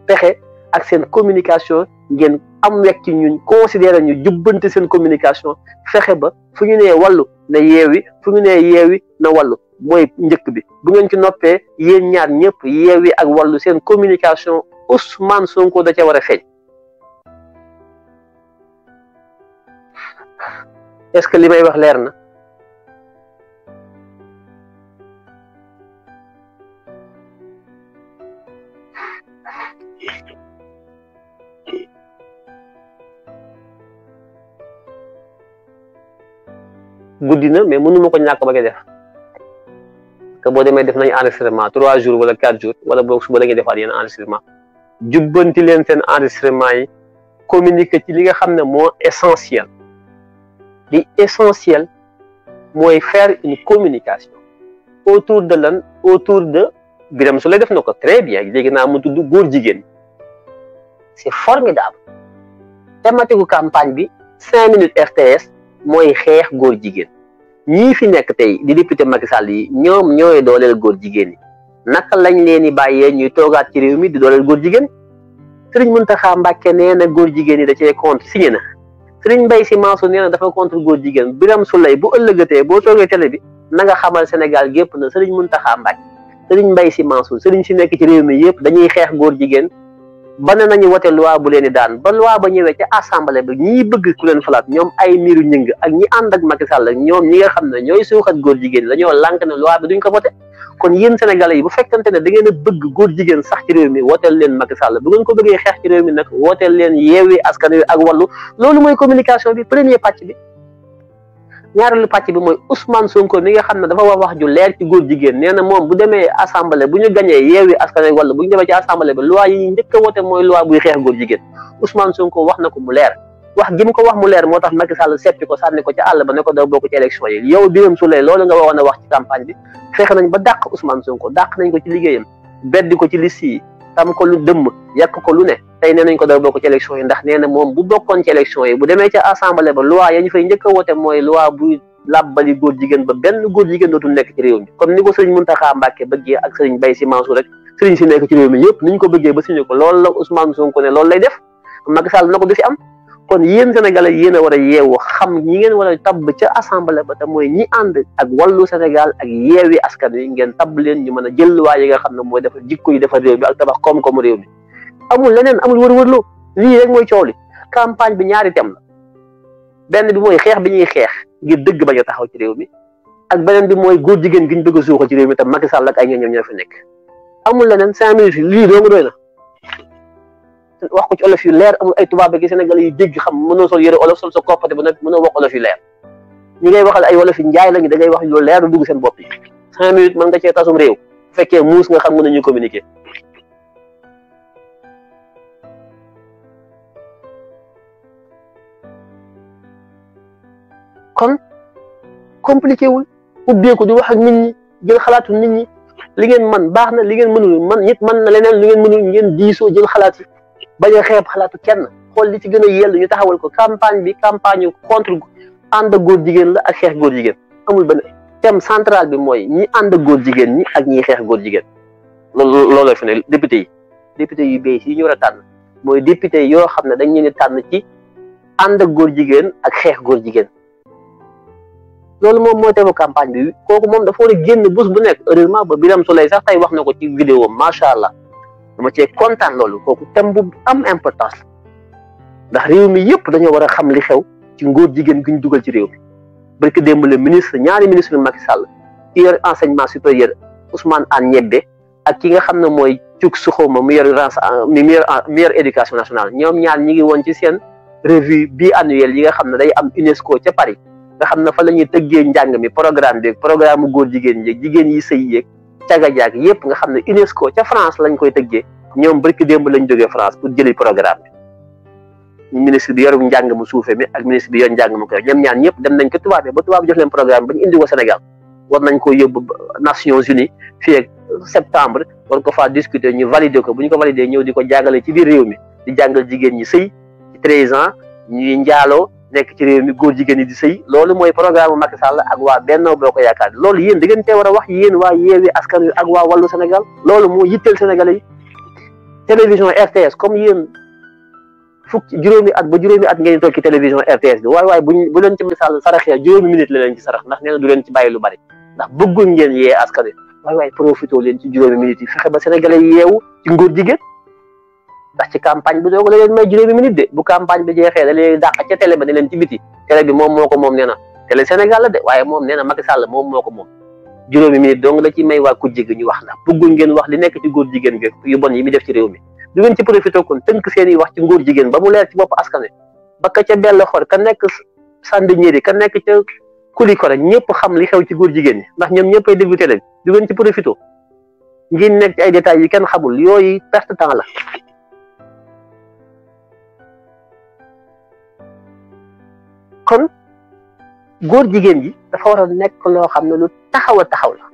pexe ak seen communication ngeen am wekk ci ñun considéré ñu jubbante seen communication fexe ba fu ñu nee wàllu na yeewi fu ñu nee yeewi na wàllu mooy njëkk bi bu ngeen ci noppee yéen ñaar ñëpp yeewi ak wàllu seen communication Ousmane Sonko da ca war a feeñ. est-ce que li may wax leer na guddi na mais mënu ma ko ñàkk ba nga def que boo demee def nañu enregistrement 3 jours wala 4 jours wala boog suba da ngay defaat yenn enregistrement jubbanti leen seen enregistrement yi communiquer ci li nga xam ne moo essentiel li essentiel mooy faire une communication autour de lan autour de Birame Souleye def na ko très bien léegi naa mu tudd góor jigéen c'est formidable thématique campagne bi 5 minutes RTS mooy xeex góor jigéen ñii fi nekk tey di député Macky Sall yi ñoom ñooy dooleel góor jigéen yi naka lañ leen di bàyyee ñuy toogaat ci réew mi di dooleel góor jigéen Serigne Mountakha Mbacké nee na góor jigéen yi da cee contre signé na Serigne Mbaye Sy Mansour nee na dafa contre góor jigéen Birame Souleye bu ëllëgatee boo toogee télé bi na nga xamal Sénégal gépp na Serigne Mountakha Mbacké Serigne Mbaye Sy Mansour Serigne si nekk ci réew mi yëpp dañuy xeex góor jigéen ba ne nañu wote loi bu leen di daan ba loi ba ñëwee ca assemblée bi ñiy bëgg ku leen falaat ñoom ay miiru ñëng ak ñi ànd ak Macky Sall ñoom ñi nga xam ne ñooy suuxat góor jigéen dañoo lànk ne loi bi duñ ko voté kon yéen sénégalais yi bu fekkante ne da ngeen a bëgg góor jigéen sax ci réew mi wooteel leen Macky Sall bu ngeen ko bëggee xeex ci réew mi nag wooteel leen Yewwi Askan Wi ak Wallu loolu mooy communication bi premier pàcc bi ñaareelu pàcc bi mooy Ousmane Sonko mi nga xam ne dafa wax ju leer ci góor jigéen nee na moom bu demee assemblée bu ñu gañee Yewwi Askan Wi wala bu ñu demee ci assemblée bi loi yi ñu njëkk a wote mooy loi buy xeex góor jigéen Ousmane Sonko wax na ko mu leer wax gi mu ko wax mu leer moo tax Macky Sall seppi ko sànni ko ci àll ba ne ko doo bokk ci élection yi yow Birame Souleye loolu nga waroon a wax ci campagne bi fexe nañ ba dàq Ousmane Sonko dàq nañ ko ci liggéeyam beddi ko ci liste yi tam ko lu dëmm yàq ko lu ne tey nee nañ ko doo bokk ci élection yi ndax nee na moom bu bokkoon ci élection yi bu demee ca assemblée ba loi ya ñu fay njëkk a wote mooy loi buy làbbali góor jigéen ba benn góor jigéen dootul nekk ci réew mi comme ni ko Serigne Mountakha Mbacké bëggee ak Serigne Mbaye Sy Mansour rek Serigne si nekk ci réew mi yëpp ni ñu ko bëggee ba signé ko loolu la Ousmane Sonko ne loolu lay def Macky Sall na ko du fi am kon yéen sénégalais yéen a war a yeewu xam ñi ngeen war a tabb ca assemblée ba te mooy ñi ànd ak Wallu Sénégal ak Yewwi Askan Wi ngeen tabb leen ñu mën a jël waa yi nga xam ne mooy defar jikko yi defar réew mi ak tabax koom-koomu réew mi amul leneen amul wër-wërloo lii rek mooy coow li campagne bi ñaari thème la benn bi mooy xeex bi ñuy xeex ngir dëgg bañ a taxaw ci réew mi ak beneen bi mooy góor jigéen gi ñu bëgg a suuxal ci réew mi te Macky Sall ak ay ñoom ñoo fi nekk amul leneen 5 minutes lii doo nga doy na wax ko ci olof yu leer amul ay tubaab gi Sénégalais yu dégg xam mënoo sol yëre olof sol sa koppate ba nag mënoo wax olof yu leer ñi ngay waxal ay olof yu njaay lañu da ngay wax lu leer dugg seen bopp yi 5 minutes mën nga cee tasum réew bu fekkee muus nga xam mën nañu communiquer kon compliqué wul ubbeeku di wax ak nit ñi jël xalaatu nit ñi li ngeen man baax na li ngeen mënul man nit mën na leneen li ngeen mënul ngeen diisoo jël xalaat yi bañ a xeeb xalaatu kenn xool li ci gën a yell ñu taxawal ko campagne bi campagne contre ànd ak góor jigéen la ak xeex góor jigéen amul benn thème central bi mooy ñi ànd ak góor jigéen ñi ak ñiy xeex góor jigéen looloo fi ne député yu bees yi ñu war a tànn mooy député yoo xam ne dañ leen di tànn ci ànd ak góor jigéen ak xeex góor jigéen loolu moom mooy teewu campagne bi kooku moom dafa war a génn bés bu nekk heureusement ba Birame Souleye sax tey wax na ko ci vidéo macha allah dama cee kontaan loolu kooku thème bu am importance la ndax réew mi yëpp dañoo war a xam li xew ci ngóor jigéen gi ñu dugal ci réew mi barke démb le ministre ñaari ministre Macky Sall ki yor enseignement supérieur Ousmane Anne Ñebbe ak ki nga xam ne mooy Cuk Suxuma mu yor éducation nationale ñoom ñaar ñi ngi woon ci seen revue biannuelle yi nga xam ne day am UNESCO ca Paris nga xam ne fa la ñuy tëggee njàng mi programme bi programme mu góor jigéen yeeg jigéen yi sëy yeeg caga-jaag yëpp nga xam ne UNESCO ca France lañ koy tëggee ñoom barki démb lañ jógee France pour jëli programme bi ministre bi yor njàng mu suufe mi ak ministre bi yor njàng mu koy ñoom ñaan ñëpp dem nañ ko tubaab ba tubaab jox leen programme ba ñu indi ko Sénégal war nañ ko yóbbu Nations Unies fii ak septembre war ko faa discuter ñu valider ko bu ñu ko valider ñëw di ko jàngale ci biir réew mi di jàngal jigéen ñi sëy ci 13 ans ñuy njaaloo nekk ci réew mi góor jigéen ñi di sëy loolu mooy programme Macky Sall ak waa Benno Bokk Yaakaar loolu yéen da ngeen cee war a wax yéen waa Yewwi Askan Wi ak waa Wallu Sénégal loolu moo yitteel Sénégalais yi télévision RTS comme yéen juróomi at ba juróomi at ngeen toog ci télévision RTS bi waaye bu leen ci Macky Sall saraxee juróomi minute la leen ci sarax ndax nee na du leen ci bàyyi lu bari ndax bëggoon ngeen yee askan wi waaye profité leen ci juróomi minute yi fexe ba Sénégalais yi yeewu ci ngóor jigéen ndax ci campagne bi dooga la leen may juróomi minute de bu campagne bi jeexee da leen dàq ca télé ba ne leen ci biti télé bi moom moo ko moom nee na télé Sénégal la de waaye moom nee na Macky Sall moom moo ko moom juróomi minute donc la ci may waa ku jig ñu wax ndax bëggoon ngeen wax li nekk ci góor jigéen bi yu bon yi muy def ci réew mi du ngeen ci profité kon tënk seen i wax ci ngóor jigéen ba mu leer ci bopp askan wi ba ka ca bell xor ka nekk Sandiniéry ka nekk ca Kulikoro ñëpp xam li xew ci góor jigéen ñi ndax ñoom ñëpp ay déglu télé bi du ngeen ci profité ngeen nekk ci ay détails yi kenn xamul yooyu perte temps la kon góor jigéen ji dafa war a nekk loo xam ne lu taxaw la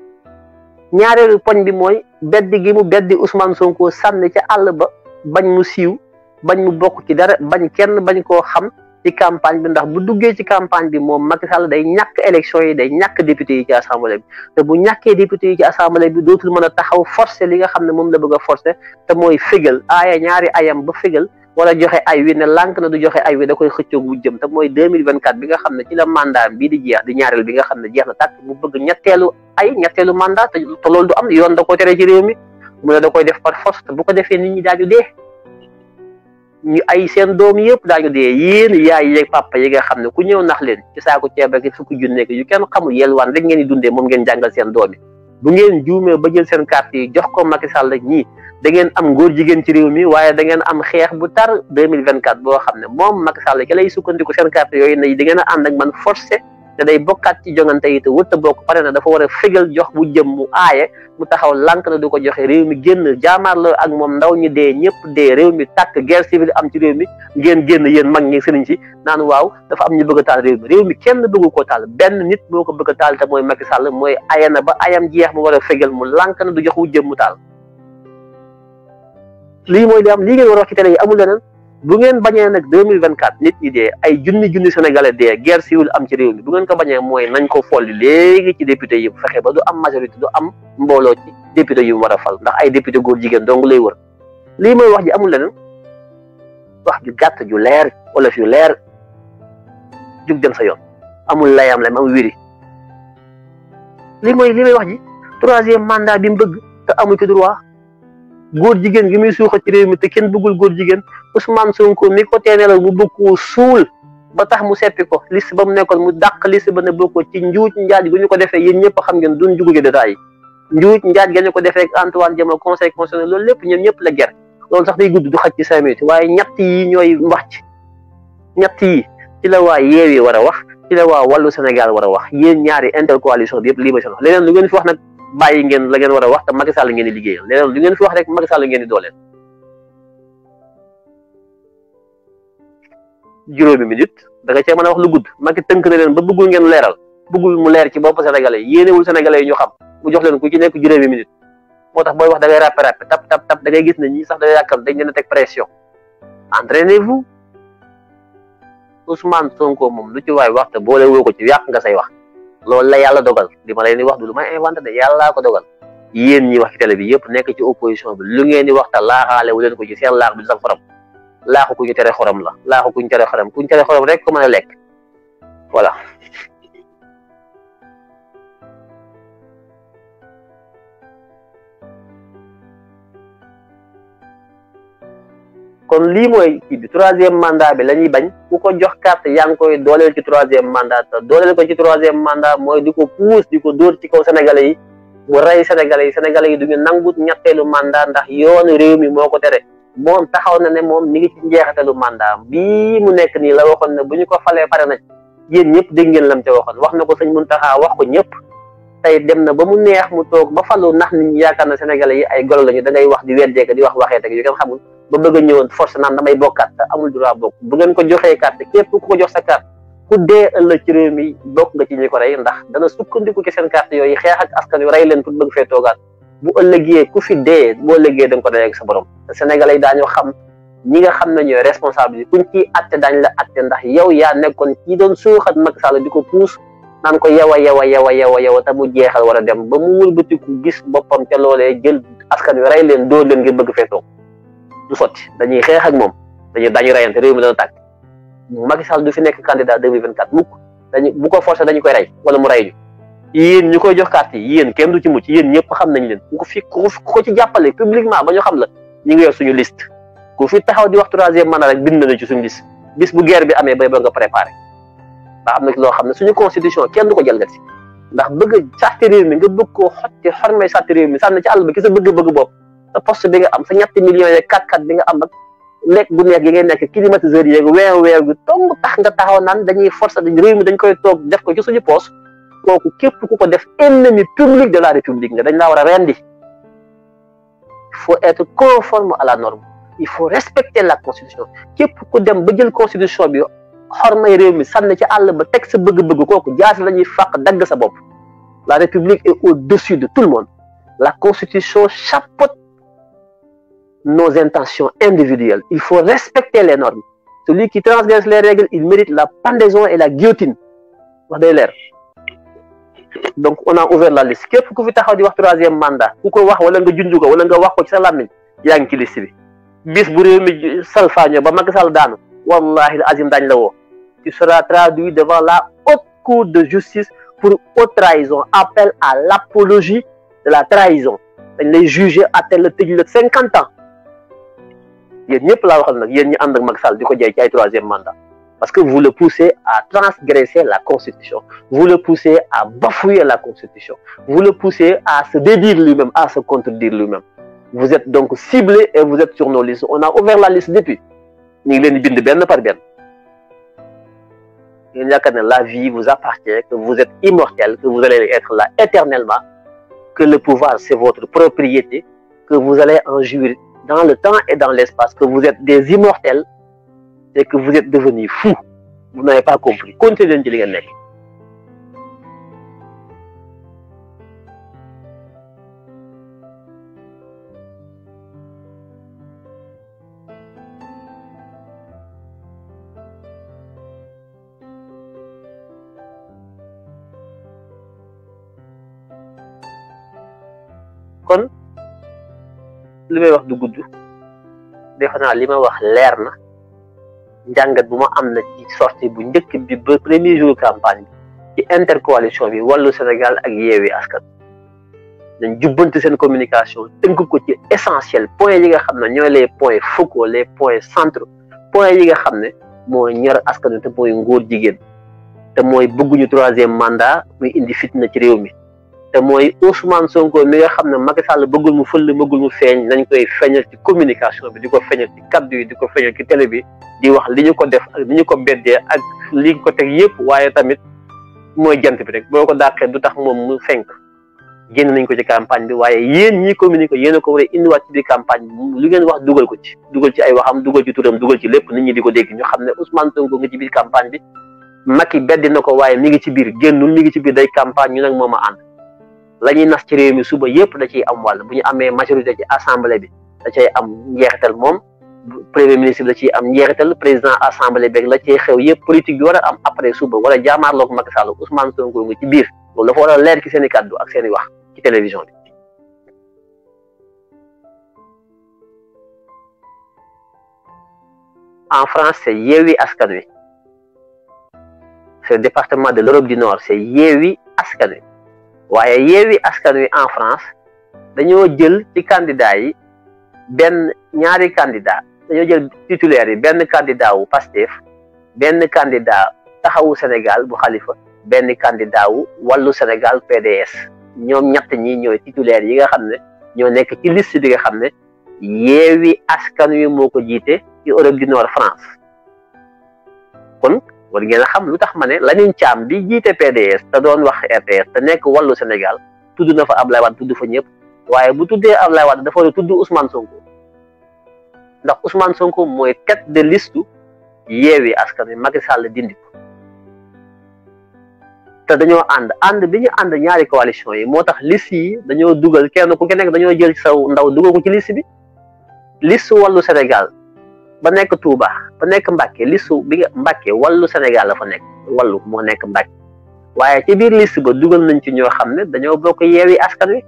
ñaareelu poñ bi mooy beddi gi mu beddi Ousmane Sonko sànni ca àll ba bañ mu siiw bañ mu bokk ci dara bañ kenn bañ koo xam ci campagne bi ndax bu duggee ci campagne bi moom Macky Sall day ñàkk élection yi day ñàkk député yi ci assemblée bi te bu ñàkkee député yi ci assemblée bi dootul mën a taxaw forcer li nga xam ne moom la bëgg a forcer te mooy fégal aaya ñaari ayam ba fégal wala joxe ay wi ne lànk na du joxe ay wi da koy xëccoog wu jëm te mooy 2024 bi nga xam ne ci la mandat bii di jeex di ñaareel bi nga xam ne jeex na tàkk mu bëgg ñetteelu mandat te loolu du am yoon da ko tere ci réew mi mu ne da koy def par force te bu ko defee nit ñi daañu dee ñu ay seen doom yëpp daañu dee yéen yaay yeeg papa yi nga xam ne ku ñëw nax leen ci saako ceeb ak fukki junne yu kenn xamul yelwaan rek ngeen di dundee moom ngeen jàngal seen doom yi bu ngeen juumee ba jël seen carte yi jox ko Macky Sall ñii da ngeen am ngóor jigéen ci réew mi waaye da ngeen am xeex bu tar 2024 boo xam ne moom Macky Sall ki lay sukkandiku seen carte yooyu ne da ngeen a ànd ak man forcé te day bokkaat ci jongante yi te wët a bokk pare na dafa war a fégal jox bu jëm mu aaye mu taxaw lànk na du ko joxe réew mi génn jaamaarloo ak moom ndaw ñi dee ñëpp dee réew mi tàkk guerre civile am ci réew mi ngeen génn yéen mag ñi sëriñ si naan waaw dafa am ñu bëgg a taal réew mi kenn bëggu koo taal benn nit moo ko bëgg a taal te mooy Macky Sall mooy aya na ba ayam jeex mu war a fégal mu lànk na du jox wu jëm mu taal lii mooy li am lii ngeen war a wax ci télé yi amul leneen bu ngeen bañee nag 2024 nit ñi dee ay junni sénégalais dee guerre civile am ci réew mi bu ngeen ko bañee mooy nañ ko folli léegi ci député yi fexe ba du am majorité du am mbooloo ci député yu mu war a fal ndax ay député góor jigéen dong lay wër lii mooy wax ji amul leneen wax ju gàtt ju leer wala fi leer jug dem sa yoon amul layam lam am wiri lii may wax ji 3e mandat bi mu bëgg te amu ci droit góor jigéen gi muy suuxa ci réew mi te kenn bëggul góor jigéen Ousmane Sonko mi ko teeneelal mu bëgg koo suul ba tax mu seppi ko liste ba mu nekkoon mu dàq liste ba ne bokkoo ci njuuj njaaj gu ñu ko defee yéen ñëpp xam ngeen duñ jugu ci détails yi njuuj njaaj ga ñu ko defee ak Antoine Diome conseil constitutionnel loolu lépp ñoom ñëpp la ger loolu sax day gudd du xaj ci 5 minutes waaye ñett yi ñooy wax ci ñett yi ci la waa Yewwi war a wax ci la waa Wallu Sénégal war a wax yéen ñaari intercoalition bi yëpp lii ma seen wax leneen lu ngeen fi wax nag bàyyi ngeen la ngeen war a wax te Macky Sall ngeen di liggéeyal leneen lu ngeen fi wax rek Macky Sall ngeen di dooleel juróomi minute da nga cee mën a wax lu gudd Macky tënk na leen ba bëggul ngeen leeral bëggul mu leer ci bopp sénégalais yi yéenewul sénégalais yi ñu xam mu jox leen ku ci nekk juróomi minute moo tax booy wax da ngay ràppe tap da ngay gis ne ñii sax da yàkkam dañ leen a teg pression entraînez-vous Ousmane Sonko moom lu ci waay wax te boole woo ko ci yàq nga say wax loolu la yàlla dogal li ma leen di wax du lu may inventé de yàllaa ko dogal yéen ñi wax ci télé bi yëpp nekk ci opposition bi lu ngeen di wax te laaxaale wu leen ko ci seen laax bi du sax xorom laaxu ku ñu tere xorom la laaxu ku ñu tere xorom rek ko mën a lekk voilà. kon lii mooy kii bi 3e mandat bi la ñuy bañ ku ko jox carte yaa ngi koy dooleel ci 3e mandat te dooleel ko ci 3e mandat mooy di ko puus di ko dóor ci kaw sénégalais yi mu rey sénégalais yi du ñu nangut ñetteelu mandat ndax yoonu réew mi moo ko tere moom taxaw na ne moom mi ngi ci njeexitalu mandat bii mu nekk nii la waxoon ne bu ñu ko falee pare na yéen ñëpp dégg ngeen lam ca waxoon wax na ko sëñ Mountakha wax ko ñëpp tey dem na ba mu neex mu toog ba falu ndax nit ñi yaakaar na sénégalais yi ay golo lañu da ngay wax di weddeeka di wax waxee teg yu kenn xamul ba bëgg a ñëwoon force naan damay bokkaat te amul droit bokk bu ngeen ko joxee carte képp ku ko jox sa carte ku dee ëllëg ci réew mi bokk nga ci ñi ko rey ndax dana sukkandiku ci seen carte yooyu xeex ak askan wi rey leen pour bëgg fee toogaat bu ëllëgee ku fi dee boo ëllëgee da nga ko dee ak sa borom te sénégalais yi daañoo xam ñi nga xam ne ñooy responsable yi kuñ ciy atte daañ la atte ndax yow yaa nekkoon kii doon suuxat Macky Sall di ko puus naan ko yow te mu jeexal war a dem ba mu wëlbatiku gis boppam ca loolee jël askan wi rey leen dóor leen ngir bëgg fee toog du sotti dañuy xeex ak moom dañu reyante réew mi dana tàkk Macky Sall du fi nekk candidat 2024 mukk bu ko forcé dañu koy rey wala mu rey ñu yéen ñu koy jox carte yi yéen kenn du ci mucc yéen ñëpp xam nañ leen ku ko ci jàppale publiquement ba ñu xam la ñu ngi yor suñu liste ku fi taxaw di wax troisième mandat rek bind na ci suñu liste bis bu guerre bi amee bay ba nga préparé ndax am na loo xam ne suñu constitution kenn du ko jalgati ndax bëgg sàrti réew mi nga bëgg koo xotti xormay sàrti réew mi sànni ci àll ba ki sa bëgg-bëgg bopp sa poste bi nga am sa ñetti millions yeeg 4-4 bi nga am ak lekk gu nekk yi ngay nekk climatiseur yeeg weer gu tong tax nga taxaw naan dañuy force réew mi dañ koy toog def ko ci suñu poste kooku képp ku ko def ennemi public de la république nga dañ laa war a rendi il faut être conforme à la norme il faut respecter la constitution képp ku dem ba jël constitution bi xormay réew mi sànni ci àll ba teg sa bëgg-bëgg kooku jaasi la ñuy fàq dagg sa bopp la république est au-dessus de tout le monde la constitution chapeaute nos intentions individuelles il faut respecter les normes celui qui transgresse les règles il mérite la pendaison et la guillotine wax day leer donc on a ouvert la liste képp ku fi taxaw di wax troisième mandat ku ko wax wala nga junj ko wala nga wax ko ci sa làmmiñ yaa ngi ci liste bi bis bu réew mi salfaañoo ba Macky Sall daanu wallahi azim dañ la woo tu seras traduit devant la haute cour de justice pour haute trahison appel à l'apologie de la trahison dañ lay juger atte la tëj la 50 ans yéen ñëpp laa waxal nag yéen ñi ànd ak Macky Sall di ko jaay ci ay troisième mandat parce que vous le poussez à transgresser la constitution vous le poussez à bafouer la constitution vous le poussez à se dédire lui-même à se contredire lui-même vous êtes donc ciblé et vous êtes sur nos listes on a ouvert la liste depuis ñu ngi leen di bind benn par benn ngeen yaakaar ne la vie vous appartient que vous êtes immortel que vous allez être là éternellement que le pouvoir c'est votre propriété que vous allez en jouir dans le temps et dans l'espace que vous êtes des immortels et que vous êtes devenus fous vous n'avez pas compris continuez leen ci li ngeen nekk kon li may wax du gudd defe naa li ma wax leer na njàngat bu ma am na ci sortie bu njëkk bi ba premier jour campagne bi ci intercoalition bi wàllu Sénégal ak Yewwi Askan dañ jubbanti seen communication tënk ko ci essentiel point yi nga xam ne ñooy les points focaux les points centraux point yi nga xam ne mooy ñor askan wi te mooy ngóor jigéen te mooy bëgguñu troisième mandat muy indi fitna ci réew mi te mooy Ousmane Sonko mi nga xam ne Macky Sall bëggul mu fël bëggul mu feeñ nañ koy feeñal ci communication bi di ko feeñal ci kaddu yi di ko feeñal ci télé bi di wax li ñu ko def ak li ñu ko beddee ak li ñu ko teg yëpp waaye tamit mooy jant bi rek boo ko dàqee du tax moom mu fenk génn nañ ko ci campagne bi waaye yéen ñi communiqué yéen a ko war a indiwaat ci biir campagne bi lu ngeen wax dugal ko ci ay waxam dugal ci turam dugal ci lépp nit ñi di ko dégg ñu xam ne Ousmane Sonko nga ci biir campagne bi Macky beddi na ko waaye mi ngi ci biir génnul mi ngi ci biir day campagne ñu nag moom a ànd la ñuy nas ci réew mi suba yëpp da ciy am wàll bu ñu amee majorité ci assemblée bi da cay am njeexital moom premier ministre bi da ciy am njeexital président assemblée beeg la cay xew yëpp politique bi war a am après suba wala jaamaarloog Macky Sall Ousmane Sonko nga ci biir loolu dafa war a leer ci seen i kàddu ak seen i wax ci télévision bi. En France c'est Yewwi Askan Wi c'est le département de l'Europe du Nord c'est Yewwi Askan Wi waaye Yewwi Askan Wi en France dañoo jël ci candidat yi ñaari candidat dañoo jël titulaire yi benn candidat wu Pastef benn candidat Taxawu Sénégal bu Khalifa benn candidat wu Wallu Sénégal PDS ñoom ñett ñi ñooy titulaire yi nga xam ne ñoo nekk ci liste bi nga xam ne Yewwi Askan Wi moo ko jiite ci Europe du Nord France kon war ngeen a xam lu tax ma ne Lamine Thiam bi jiite PDS te doon wax RTS te nekk Wallu Sénégal tudd na fa Ablaye Wade tudd fa ñëpp waaye bu tuddee Ablaye Wade dafa war a tudd Ousmane Sonko ndax Ousmane Sonko mooy tête de liste Yewwi Askan Wi Macky Sall dindi ko te dañoo ànd bi ñu ànd ñaari coalition yi moo tax liste yi dañoo dugal kenn ku nekk dañoo jël saw ndaw dugal ko ci liste bi liste wàllu Sénégal ba nekk Touba ba nekk Mbacké liste bi nga Mbacké wàllu Sénégal la fa nekk wàllu moo nekk Mbacké waaye ci biir liste ba dugal nañ ci ñoo xam ne dañoo bokk Yewwi Askan Wi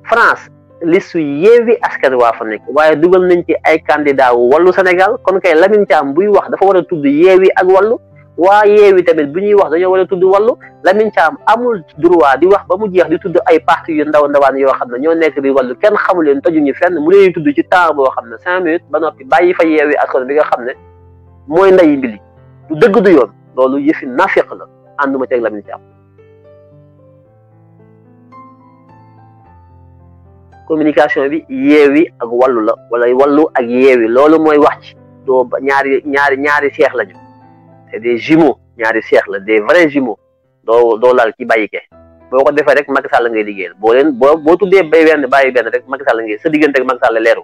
France liste Yewwi Askan waa fa nekk waaye dugal nañ ci ay candidat wu wàllu Sénégal kon kay Lamine Thiam buy wax dafa war a tudd Yewwi ak wàllu waa Yewwi tamit bu ñuy wax dañoo war a tudd wàllu Lamine Thiam amul droit di wax ba mu jeex di tudd ay parti yu ndaw ndawaan yoo xam ne ñoo nekk bi wàllu kenn xamu leen tojuñu fenn mu leen tudd ci temps boo xam ne 5 minutes ba noppi bàyyi fa Yewwi Askan bi nga xam ne mooy ndeyi mbili du dëgg du yoon loolu yëfi nafiq la ànduma ci ak Lamine Thiam communication bi Yewwi ak wàllu la wala wàllu ak Yewwi loolu mooy wax ci doo ñaari seex lañu c'est des jumeaux ñaari seex la des vrais jumeaux doo laal ci bàyyi ke boo ko defee rek Macky Sall ngay liggéeyal boo tuddee bay benn bàyyi benn rek Macky Sall ngay sa diggante ak Macky Sall leeru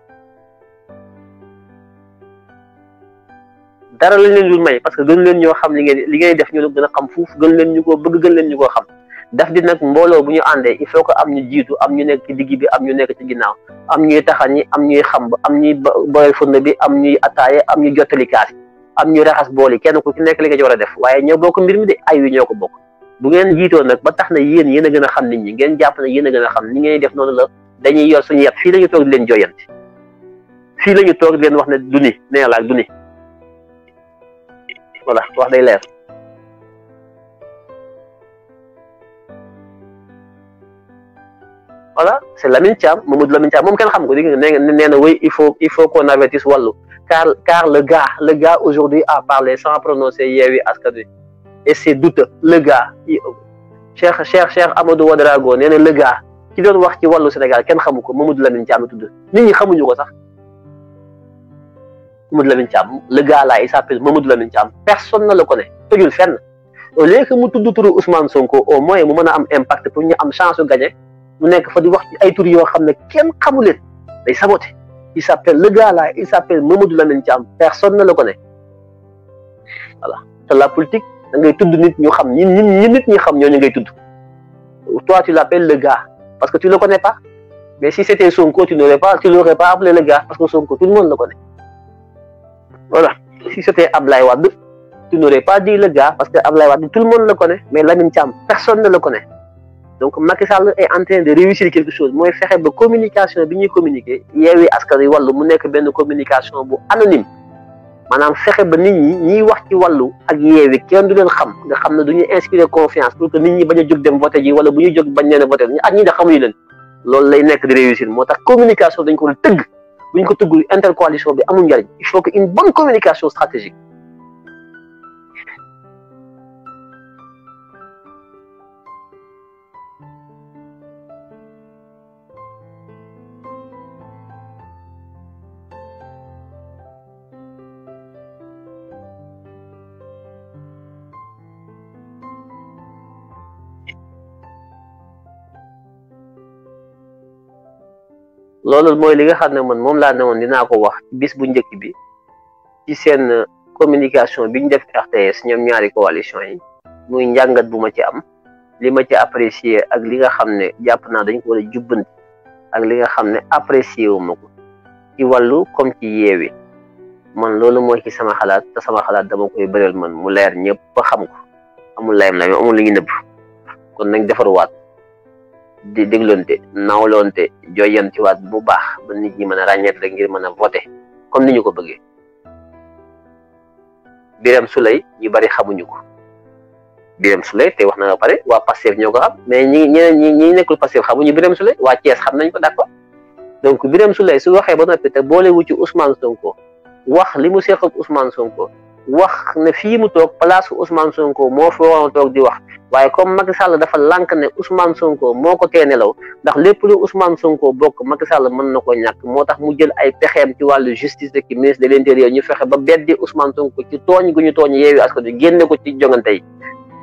dara lañ leen dul may parce que gën leen ñoo xam li ngay def ñu la gën a xam fuuf gën leen ñu koo bëgg gën leen ñu koo xam daf di nag mbooloo bu ñu àndee il faut que am ñu jiitu am ñu nekk ci digg bi am ñu nekk ci ginnaaw am ñuy taxañ ñi am ñuy xamb am ñuy boyal furne bi am ñuy attaaye am ñuy jottali kaas am ñu raxas bool yi kenn ku ci nekk li nga ci war a def waaye ñoo bokk mbir mi de ay wi ñoo ko bokk bu ngeen jiitoo nag ba tax na yéen a gën a xam nit ñi ngeen jàpp na yéen a gën a xam ni ngeen def noonu la dañuy yor suñu yet fii la ñu toog di leen jooyanti fii la ñu toog di leen wax ne du ni nee la ak du ni voilà wax day leer voilà c'est Lamine Thiam Mamadou Lamine Thiam moom kenn xam ko di nee na oui il faut qu'on avertisse wàllu car le gars aujourd'hui a parlé sans prononcer Yewwi Askan Wi et c'est douteux le gars Cheikh Amadou Wadrago nee na le gars ki doon wax ci wàllu Sénégal kenn xamu ko Mamadou Lamine Thiam tudd nit ñi xamuñu ko sax Mamadou Lamine Thiam le gars là il s'appelle Mamadou Lamine Thiam personne ne le connaît tojul fenn au lieu que mu tudd turu Ousmane Sonko au moins mu mën a am impact pour ñu am chance de gagner mu nekk fa di wax ci ay tur yoo xam ne kenn xamu leen day saboté il s'appelle le gars là il s'appelle Mamadou Lamine Thiam personne ne le connaît voilà c'est la politique da ngay tudd nit ñu xam ñi nit ñi xam ñooñu ngay tudd toi tu l'appelles le gars parce que tu le connais pas mais si c'était Sonko tu l'aurais pas appelé le gars parce que Sonko tout le monde le connaît voilà si c'était Ablaye Wade tu n'aurais pas dit le gars parce que Ablaye Wade tout le monde le connaît mais Lamine Thiam personne ne le connaît donc Macky Sall est en train de réussir quelque chose mooy fexe ba communication bi ñuy communiquer Yewwi Askan Wi wàllu mu nekk benn communication bu anonyme maanaam fexe ba nit ñi ñiy wax ci wàllu ak Yewwi kenn du leen xam nga xam ne du ñuy inspirer confiance pour que nit ñi bañ a jóg dem voté ji wala bu ñuy jóg bañ leen a voté ak ñi da xamuñu leen loolu lay nekk di réussir moo tax communication dañ ko war a tëgg bu ñu ko tëggul intercoalition bi amul njariñ il faut que une bonne communication stratégique loolu mooy li nga xam ne man moom laa ne woon dinaa ko wax bis bu njëkk bi ci seen communication bi ñu def RTS ñoom ñaari coalition yi muy njàngat bu ma ci am li ma ci apprécier ak li nga xam ne jàpp naa dañ ko war a jubbanti ak li nga xam ne apprécier wu ma ko ci wàllu comme ci Yewwi man loolu mooy ci sama xalaat te sama xalaat dama koy bëral man mu leer ñëpp ba xam ko amul layam la amul li ñu nëbb kon nañ defaruwaat di dégloonte nawloonte joyantiwaat bu baax ba nit ñi mën a ràññeet rek ngir mën a voter comme ni ñu ko bëggee Birame Souleye ñu bari xamuñu ko Birame Souleye te wax na nga pare waa Pastef ñoo ko xam mais ñi nekkul Pastef xamuñu Birame Souleye waa Thiès xam nañ ko d'accord donc Birame Souleye su waxee ba noppi te boolewu ci Ousmane Sonko wax li mu seq ak Ousmane Sonko wax ne fii mu toog place Ousmane Sonko moo fi waroon toog di wax waaye comme Macky Sall dafa lànk ne Ousmane Sonko moo ko tee nelaw ndax lépp lu Ousmane Sonko bokk Macky Sall mën na ko ñàkk moo tax mu jël ay pexeem ci wàllu justice ak ministre de l'intérieur ñu fexe ba beddi Ousmane Sonko ci tooñ gu ñu tooñ Yewwi Askan Wi génne ko ci jongante yi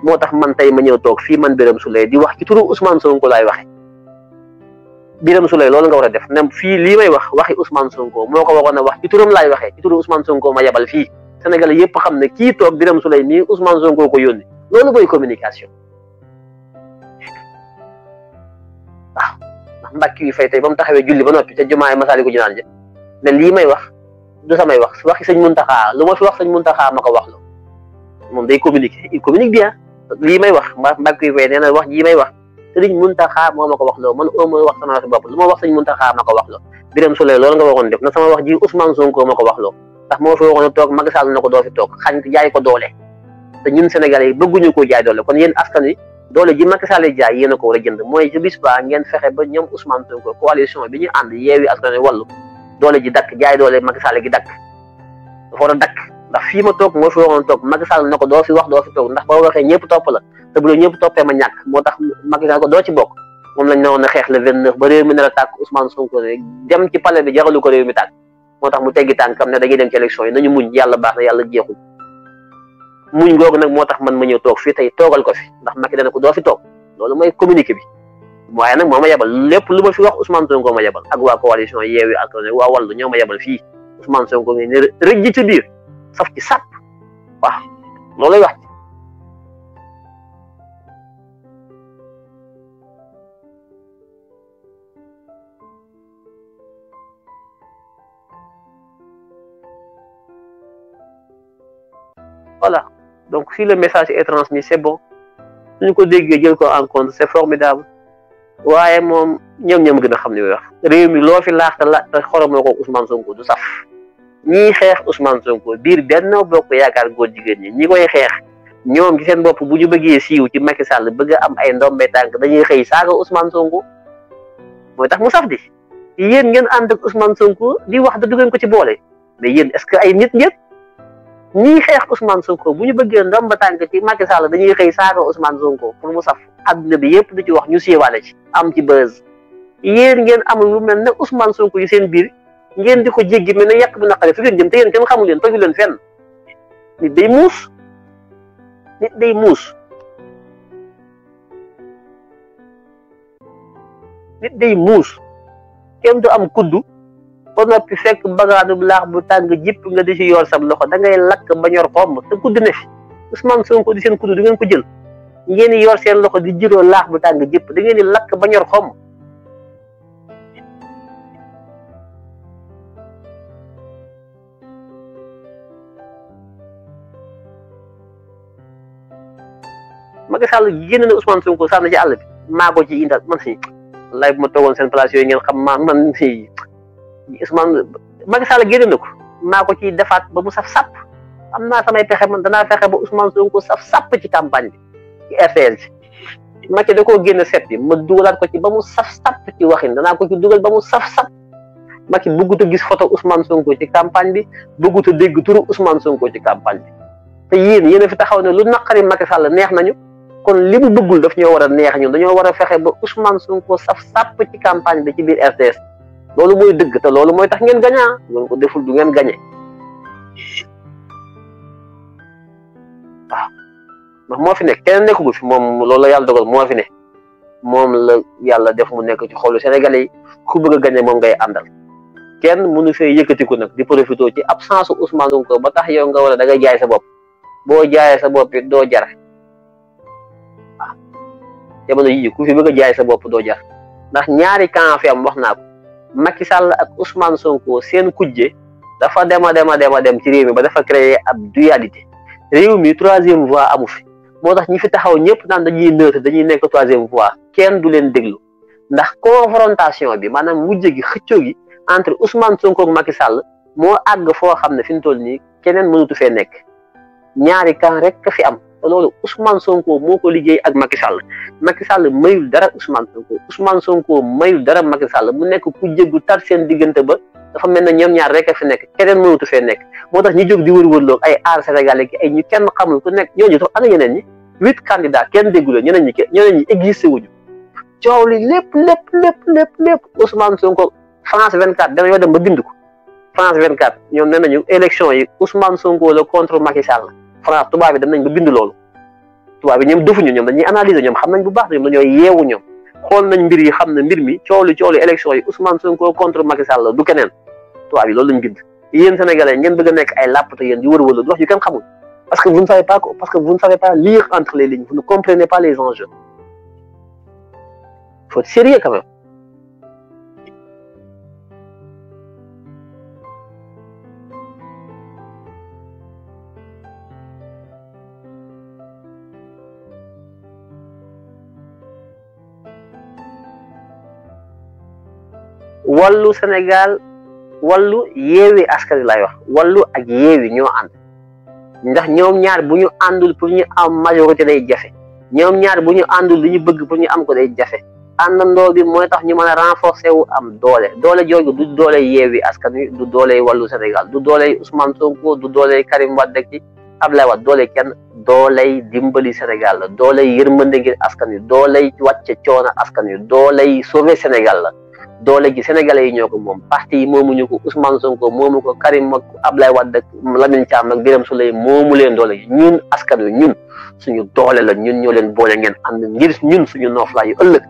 moo tax man tey ma ñëw toog fii man Birame Souleye di wax ci turu Ousmane Sonko laay waxe Birame Souleye loolu nga war a def nem fii lii may wax waxi Ousmane Sonko moo ko waroon a wax ci turam laay waxee ci turu Ousmane Sonko ma yabal fii Sénégal yëpp xam ne kii toog Birame Souleye nii Ousmane Sonko ko yónni loolu mooy communication mbàkk yu fay tey ba mu taxawee julli ba noppi te jumaay Masaalikul Jinaan ja ne lii may wax du samay wax waxi sëñ Muntaxa lu ma fi wax sëñ Muntaxa ma ko wax la moom day communiquer il communique bien lii may wax mbàkk yu fay nee na wax jii may wax sëriñ Muntaxa moo ma ko wax loo man ma wax sama waxi bopp lu ma wax sëñ Muntaxa ma ko wax loo Birame Souleye loolu nga waxoon def na sama wax ji Ousmane Sonko ma ko wax loo ndax moo fi waxoon a toog Macky Sall na ko doo fi toog xañ jaay ko doole te ñun Sénégalais yi bëgguñu koo jaay doole kon yéen askan wi doole ji Macky Sall jaay yéen a ko war a jënd mooy ci bis ba ngeen fexe ba ñoom Ousmane Sonko coalition bi ñu ànd Yewwi Askan Wi Wallu doole ji dakk jaay doole Macky Sall gi dakk dafa war a dakk ndax fii ma toog moo fi waxoon toog Macky Sall na ko doo fi wax doo fi toog ndax boo waxee ñëpp topp la te bu la ñëpp toppee ma ñàkk moo tax Macky Sall ko doo ci bokk moom lañ ne woon a xeex le 29 ba réew mi nar a tàkk Ousmane Sonko dem ci palais bi jaralu ko réew mi tàkk moo tax mu teggi tànkam ne dañuy dem ci élection yi nañu muñ yàlla baax na yàlla jeexul muñ googu nag moo tax man ma ñëw toog fii tey toogal ko fi ndax Macky dana ko doo fi toog loolu mooy communiqué bi waaye nag moo ma yebal lépp lu ma fi wax Ousmane Sonko ma yebal ak waa coalition Yewwi ak waa Wallu ñoo ma yebal fii Ousmane Sonko ngi ne rëj ci biir saf ci sàpp waaw looluy wax voilà donc si le message est transmis c'est bon suñu ko déggee jël ko en compte c'est formidable waaye moom ñoom gën a xam ni muy wax réew mi loo fi laax te xoromoo ko Ousmane Sonko du saf ñii xeex Ousmane Sonko biir Benno Bokk Yaakaar góor jigéen ñi koy xeex ñoom ci seen bopp bu ñu bëggee siiw ci Macky Sall bëgg a am ay ndombe tànk dañuy xëy saaga Ousmane Sonko mooy tax mu saf di yéen ngeen ànd ak Ousmane Sonko di wax da du ngeen ko ci boole mais yéen est-ce que ay nit ngeen ñii xeex Ousmane Sonko bu ñu bëggee ndomba tànk ci Macky Sall dañuy xëy saaga Ousmane Sonko pour mu saf àdduna bi yëpp di ci wax ñu siiwaale ci am ci buzz yéen ngeen am lu mel ne Ousmane Sonko yi seen biir ngeen di ko jéggi mel ne yàq bi naqare fi ngeen jëm te yéen kenn xamul leen toju leen fenn nit day muus kenn du am kuddu ba noppi fekk bagaanu laax bu tàng jipp nga di ci yor sab loxo da ngay lakk ba ñor xomm te kudd ne fi Ousmane Sonko di seen kudd du ngeen ko jël ngeen di yor seen loxo di jiroo laax bu tàng jipp da ngeen di lakk ba ñor xomm Macky Sall génn na Ousmane Sonko sànni ci àll bi maa ko ci indal man si lay bu ma toogoon seen place yooyu ngeen xam man si Ousmane Macky Sall génn na ko maa ko ciy defaat ba mu saf sàpp am naa samay pexe man danaa fexe ba Ousmane Sonko saf sàpp ci campagne bi ci RTS bi Macky da koo génn set bi ma dugalaat ko ci ba mu saf sàpp ci waxin danaa ko ci dugal ba mu saf sàpp Macky bëggut a gis photo Ousmane Sonko ci campagne bi bëggut a dégg turu Ousmane Sonko ci campagne bi te yéen a fi taxaw ne lu naqari Macky Sall neex nañu kon li mu bëggul daf ñoo war a neex ñun dañoo war a fexe ba Ousmane Sonko saf sàpp ci campagne bi ci biir RTS loolu mooy dëgg te loolu mooy tax ngeen gañaa ngeen ko deful du ngeen gañe waaw ndax moo fi nekk kenn nekku fi moom loolu la yàlla dogal moo fi ne moom la yàlla def mu nekk ci xolu Sénégalais yi ku bëgg a gañe moom ngay àndal kenn mënu fee yëkkatiku nag di profité ci absence Ousmane Sonko ba tax yow nga war a da ngay jaay sa bopp boo jaayee sa bopp it doo jar waaw jamono yii ku fi bëgg a jaay sa bopp doo jar ndax ñaari camp fi am wax naa ko Macky Sall ak Ousmane Sonko seen kujje dafa dem ci réew mi ba dafa créer ab dualité réew mi troisième voie amu fi moo tax ñi fi taxaw ñëpp naan dañuy neutre dañuy nekk troisième voie kenn du leen déglu ndax confrontation bi maanaam mujj gi xëccoo gi entre Ousmane Sonko ak Macky Sall moo àgg foo xam ne fi mu toll nii keneen mënutu fee nekk ñaari camp rek ka fi am te loolu Ousmane Sonko moo ko liggéey ak Macky Sall Macky Sall mayul dara Ousmane Sonko mayul dara Macky Sall mu nekk ku jéggu tar seen diggante ba dafa mel ne ñoom ñaar rek a fi nekk keneen mënutu fee nekk moo tax ñi jóg di wër-wërloo ay aar Sénégal ki ay ñu kenn xamul ku nekk ñooñu tax ana ñeneen ñi 8 candidats kenn dégguloo ñeneen ñi existé wuñu coow li lépp Ousmane Sonko France 24 dañoo dem ba bind ko France 24 ñoom nee nañu élection yi Ousmane Sonko la contre Macky Sall France tubaab bi dem nañ ba bind loolu tubaab bi ñoom defuñu ñoom dañuy analyser ñoom xam nañ bu baax ñoom dañoo yeewu ñoom xool nañ mbir yi xam ne mbir mi coow li élection yi Ousmane Sonko contre Macky Sall du keneen tubaab bi loolu lañ bind yéen Sénégalais ngeen bëgg a nekk ay làpp te yéen di wër-wër di wax yu kenn xamul parce que vous ne savez pas lire entre les lignes vous ne comprenez pas les enjeux faut être sérieux quand même Wallu Sénégal wallu Yewwi Askan Wi laay wax wallu ak Yewwi ñoo ànd ndax ñoom ñaar bu ñu àndul pour ñu am majorité day jafe ñoom ñaar bu ñu àndul li ñu bëgg pour ñu am ko day jafe àndandoo bi mooy tax ñu mën a renforcer wu am doole jooju du doole Yewwi Askan Wi du doole Wallu Sénégal du doole Ousmane Sonko du doole Karim Wade ak ci Abdoulaye Wade doole kenn dooley dimbali Sénégal la dooley yërmande ngir askan wi dooley wàcce coono askan wi dooley sauver Sénégal la doole gi sénégalais yi ñoo ko moom parti yi moomuñu ko Ousmane Sonko moomu ko Karim ak Abdoulaye Wade ak Lamine Thiam ak Birame Souleye moomu leen doole gi ñun askan wi ñun suñu doole la ñun ñoo leen boole ngeen ànd ngir ñun suñu nooflaay yu ëllëg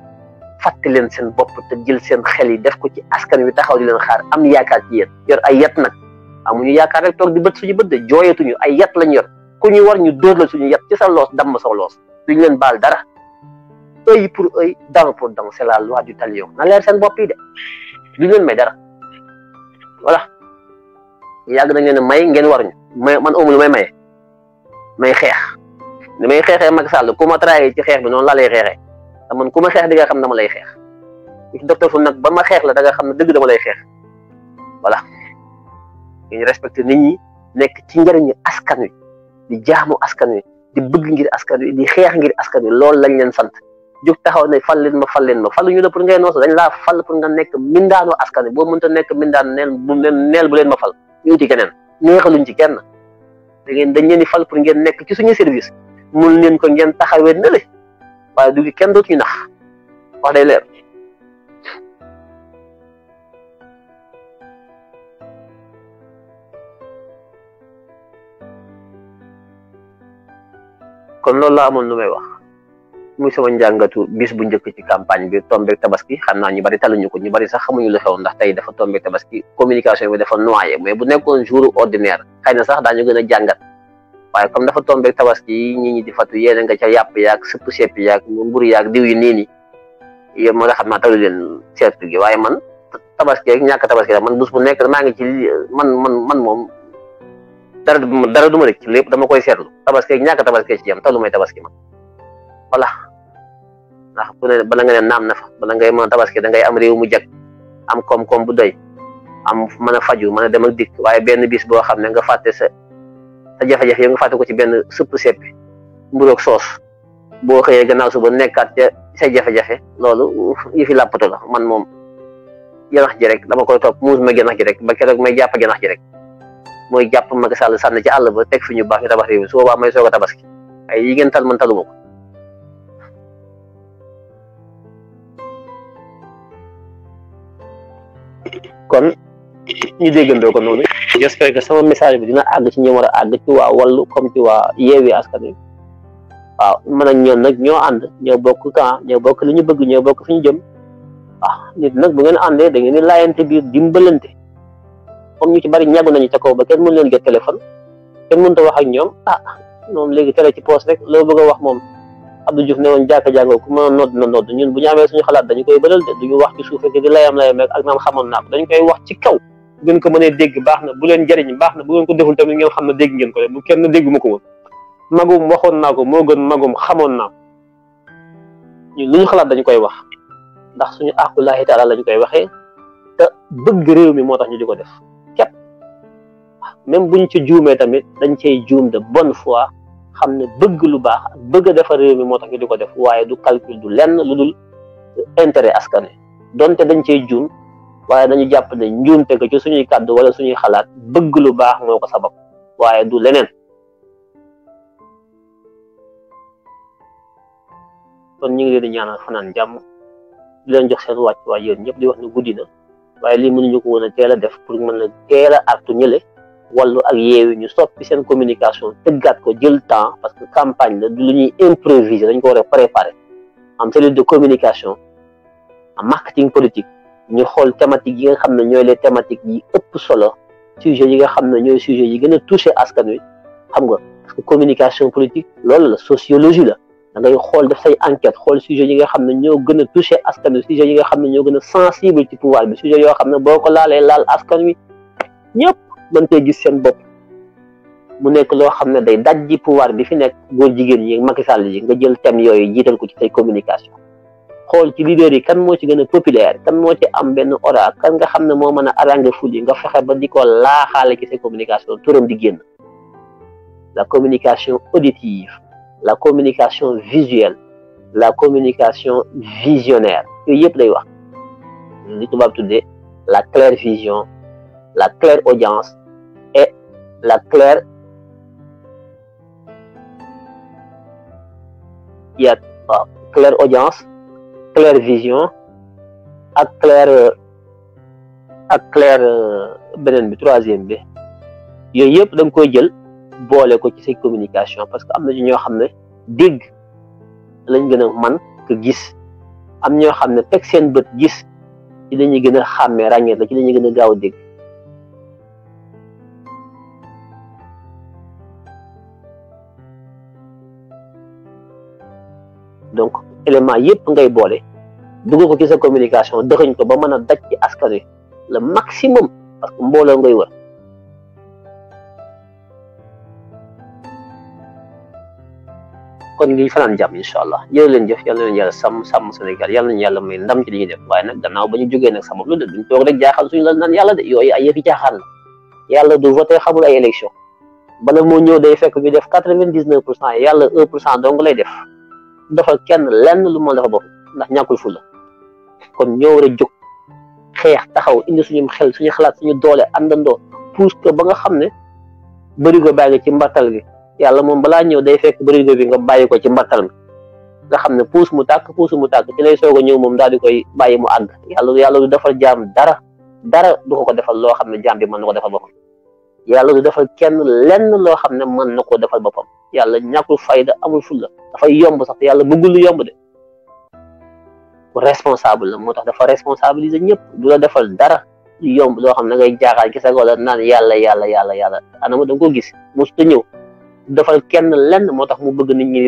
fàtte leen seen bopp te jël seen xel yi def ko ci askan wi taxaw di leen xaar am yaakaar ci yéen yor ay yat nag amuñu yaakaar rek toog di bët suñu bët de jooyatuñu ay yat lañ yor ku ñu war ñu dóor la suñu yat ci sa loos damm sa loos duñu leen baal dara œil pour œil dent pour dent c'est la loi du talion na leer seen bopp yi de duñu leen may dara voilà yàgg nañ leen may ngeen war ñu may man amul lu may xeex ni may xeexee Macky Sall ku ma trahir ci xeex bi noonu laa lay xeexee te man ku ma xeex di nga xam dama lay xeex ci docteur fu nag ba ma xeex la da nga xam ne dëgg dama lay xeex voilà ñu respecté nit ñi nekk ci njëriñu askan wi di jaamu askan wi di bëgg ngir askan wi di xeex ngir askan wi loolu lañ leen sant jóg taxaw ne fal leen ma faluñu la pour ngay noosu dañ laa fal pour nga nekk mindaanu askan wi boo mënta nekk mindaan neel bu leen ma fal ñu uti keneen neexaluñ ci kenn dañ leen di fal pour ngeen nekk ci suñu service mun leen ko ngeen taxawee ne le waaye du kenn dootuñu nax wax day leer kon loolu laa amoon lu may wax muy sama njàngatu bis bu njëkk ci campagne bi tombeek tabaski xam naa ñu bari taluñu ko ñu bari sax xamuñu lu xew ndax tey dafa tombeek tabaski communication bi dafa noyé mais bu nekkoon jour ordinaire xëy na sax daañu gën a jàngat waaye comme dafa tombeek tabaski yi ñi di fatu yéene nga ca yàpp yaag sëpp sepp yaag mburu yaag diw yi nii ni yéen moo nga xam naa talu leen seetlu gi waaye man tabaski ak ñàkk tabaski la man bés bu nekk maa ngi ci man moom dara du ma rek ci lépp dama koy seetlu tabaski ak ñàkk tabaski ci yam talu may tabaski man voilà ndax bu ne bala nga ne naam na fa bala ngay mën a tabaski da ngay am réew mu jag am koom-koom bu doy am mën a faju mën a dem ak dikk waaye benn bis boo xam ne nga fàtte sa jafe-jafe yow nga fàtte ko ci benn sëpp seppi mburoog soos boo xëyee gannaaw suba nekkaat ca say jafe-jafe loolu yëfi làppato la man moom janax ji rek dama koy topp muus ma janax ji rek ba keroog may jàpp janax ji rek mooy jàpp Macky Sall sànni ci àll ba teg fi ñu baax ñu tabax réew mi su boobaa may soog a tabaski ay yi ngeen tal man taluma ko kon ñu déggandoo ko noonu j'espère que sama message bi dina àgg ci ñi war a àgg ci waa Wallu comme ci waa Yewwi Askan Wi waaw man ak ñoom nag ñoo ànd ñoo bokk camp ñoo bokk li ñu bëgg ñoo bokk fi ñu jëm waaw nit nag bu ngeen àndee da ngeen di laayante biir dimbalante comme ñu ci bari ñàggu nañu ca kaw ba kenn mën leen jot téléphone kenn mënut a wax ak ñoom moom léegi télé ci poos rek loo bëgg a wax moom Abdou Diouf ne woon jàkka jàngoo ku mën a nodd na nodd ñun bu ñu amee suñu xalaat dañu koy bëral de duñu wax ci suuf rek di layam ak naan xamoon naa ko dañu koy wax ci kaw bu ngeen ko mënee dégg baax na bu leen jëriñ baax na bu ngeen ko deful tamit ngeen xam ne dégg ngeen ko de bu kenn dégguma ko woon magum waxoon naa ko moo gën magum xamoon naa ko ñun lu ñu xalaat dañu koy wax ndax suñu aqullaahi taala lañu koy waxee te bëgg réew mi moo tax ñu di ko def képp même buñ ci juumee tamit dañ cay juum de bonne foi xam ne bëgg lu baax ak bëgg a defar réew mi moo tax ñu di ko def waaye du calcul du lenn lu dul intérêt askan wi donte dañ cay juum waaye dañu jàpp ne njuumte ko ci suñuy kàddu wala suñuy xalaat bëgg lu baax moo ko sabab waaye du leneen kon ñu ngi leen di ñaanal fanaan jàmm di leen jox seen wàcc waay yéen ñëpp di wax ne guddi na waaye lii mënuñu ko woon a teel a def pour mën a teel a artu ñële Wallu ak Yewwi ñu soppi seen communication tëggaat ko jël temps parce que campagne la du lu ñuy improviser dañ ko war a préparer am cellule de communication en marketing politique ñu xool thématique yi nga xam ne ñooy les thématiques yi ëpp solo sujet yi nga xam ne ñooy sujet yi gën a touché askan wi xam nga parce que communication politique loolu la sociologie la da ngay xool def say enquête xool sujet yi nga xam ne ñoo gën a touché askan wi sujet yi nga xam ne ñoo gën a sensible ci pouvoir bi sujet yoo xam ne boo ko laalee laal askan wi ñëpp mën tee gis seen bopp mu nekk loo xam ne day dajji pouvoir bi fi nekk góor jigéen yi Macky Sall yi nga jël thème yooyu jiital ko ci say communication xool ci leader yi kan moo ci gën a populaire kan moo ci am benn aura kan nga xam ne moo mën a arranger ful yi nga fexe ba di ko laaxaale ci sa communication turam di génn. La communication auditive, la communication visuelle, la communication visionnaire yooyu yëpp lay wax li tubaab tuddee la claire vision, la claire audience et la claire claire audience, claire vision ak claire beneen bi troisième bi yooyu yëpp da nga koy jël boole ko ci say communication parce que am na ñoo xam ne dégg lañ gën a man que gis am ñoo xam ne teg seen bët gis ci lañuy gën a xàmmee ràññee la ci lañuy gën a gaaw a dégg donc élément yëpp ngay boole dugg ko ci sa communication dëxëñ ko ba mën a daj ci askan wi le maximum parce que mbooloo ngay wër kon ngi fanaan jàmm incha allah jërë leen jëf yàlla na leen yàlla sàmm Sénégal yàlla nañu yàlla may ndam ci li ñuy def waaye nag gannaaw ba ñu jógee nag sabab lu de duñ toog rek jaaxal suñu la naan yàlla de yooyu ay yëfi caaxaan la yàlla du voté xamul ay élection bala moo ñëw day fekk ñu def 99% yàlla 1% dong lay def defal kenn lenn lu mën dafa bopp ndax ñàkkul fu la kon ñoo war a jóg xeex taxaw indi suñu xel suñu xalaat suñu doole àndandoo puus ko ba nga xam ne bërigo baa ngi ci mbartal gi yàlla moom balaa ñëw day fekk bërigo bi nga bàyyi ko ci mbartal mi nga xam ne puus mu tàkk ci lay soog a ñëw moom daal di koy bàyyi mu àgg yàlla du defal jaam dara du ko defal loo xam ne jaam bi mën na ko defal boppam yàlla du defal kenn lenn loo xam ne mën na ko defal boppam yàlla ñàkkul fayda amul fulla dafay yomb sax te yàlla bëggul lu yomb de ku responsable la moo tax dafa responsabiliser ñëpp du la defal dara lu yomb loo xam ne ngay jaaxaan ci sa wala naan yàlla anama da nga ko gis mosut a ñëw defal kenn lenn moo tax mu bëgg nit ñi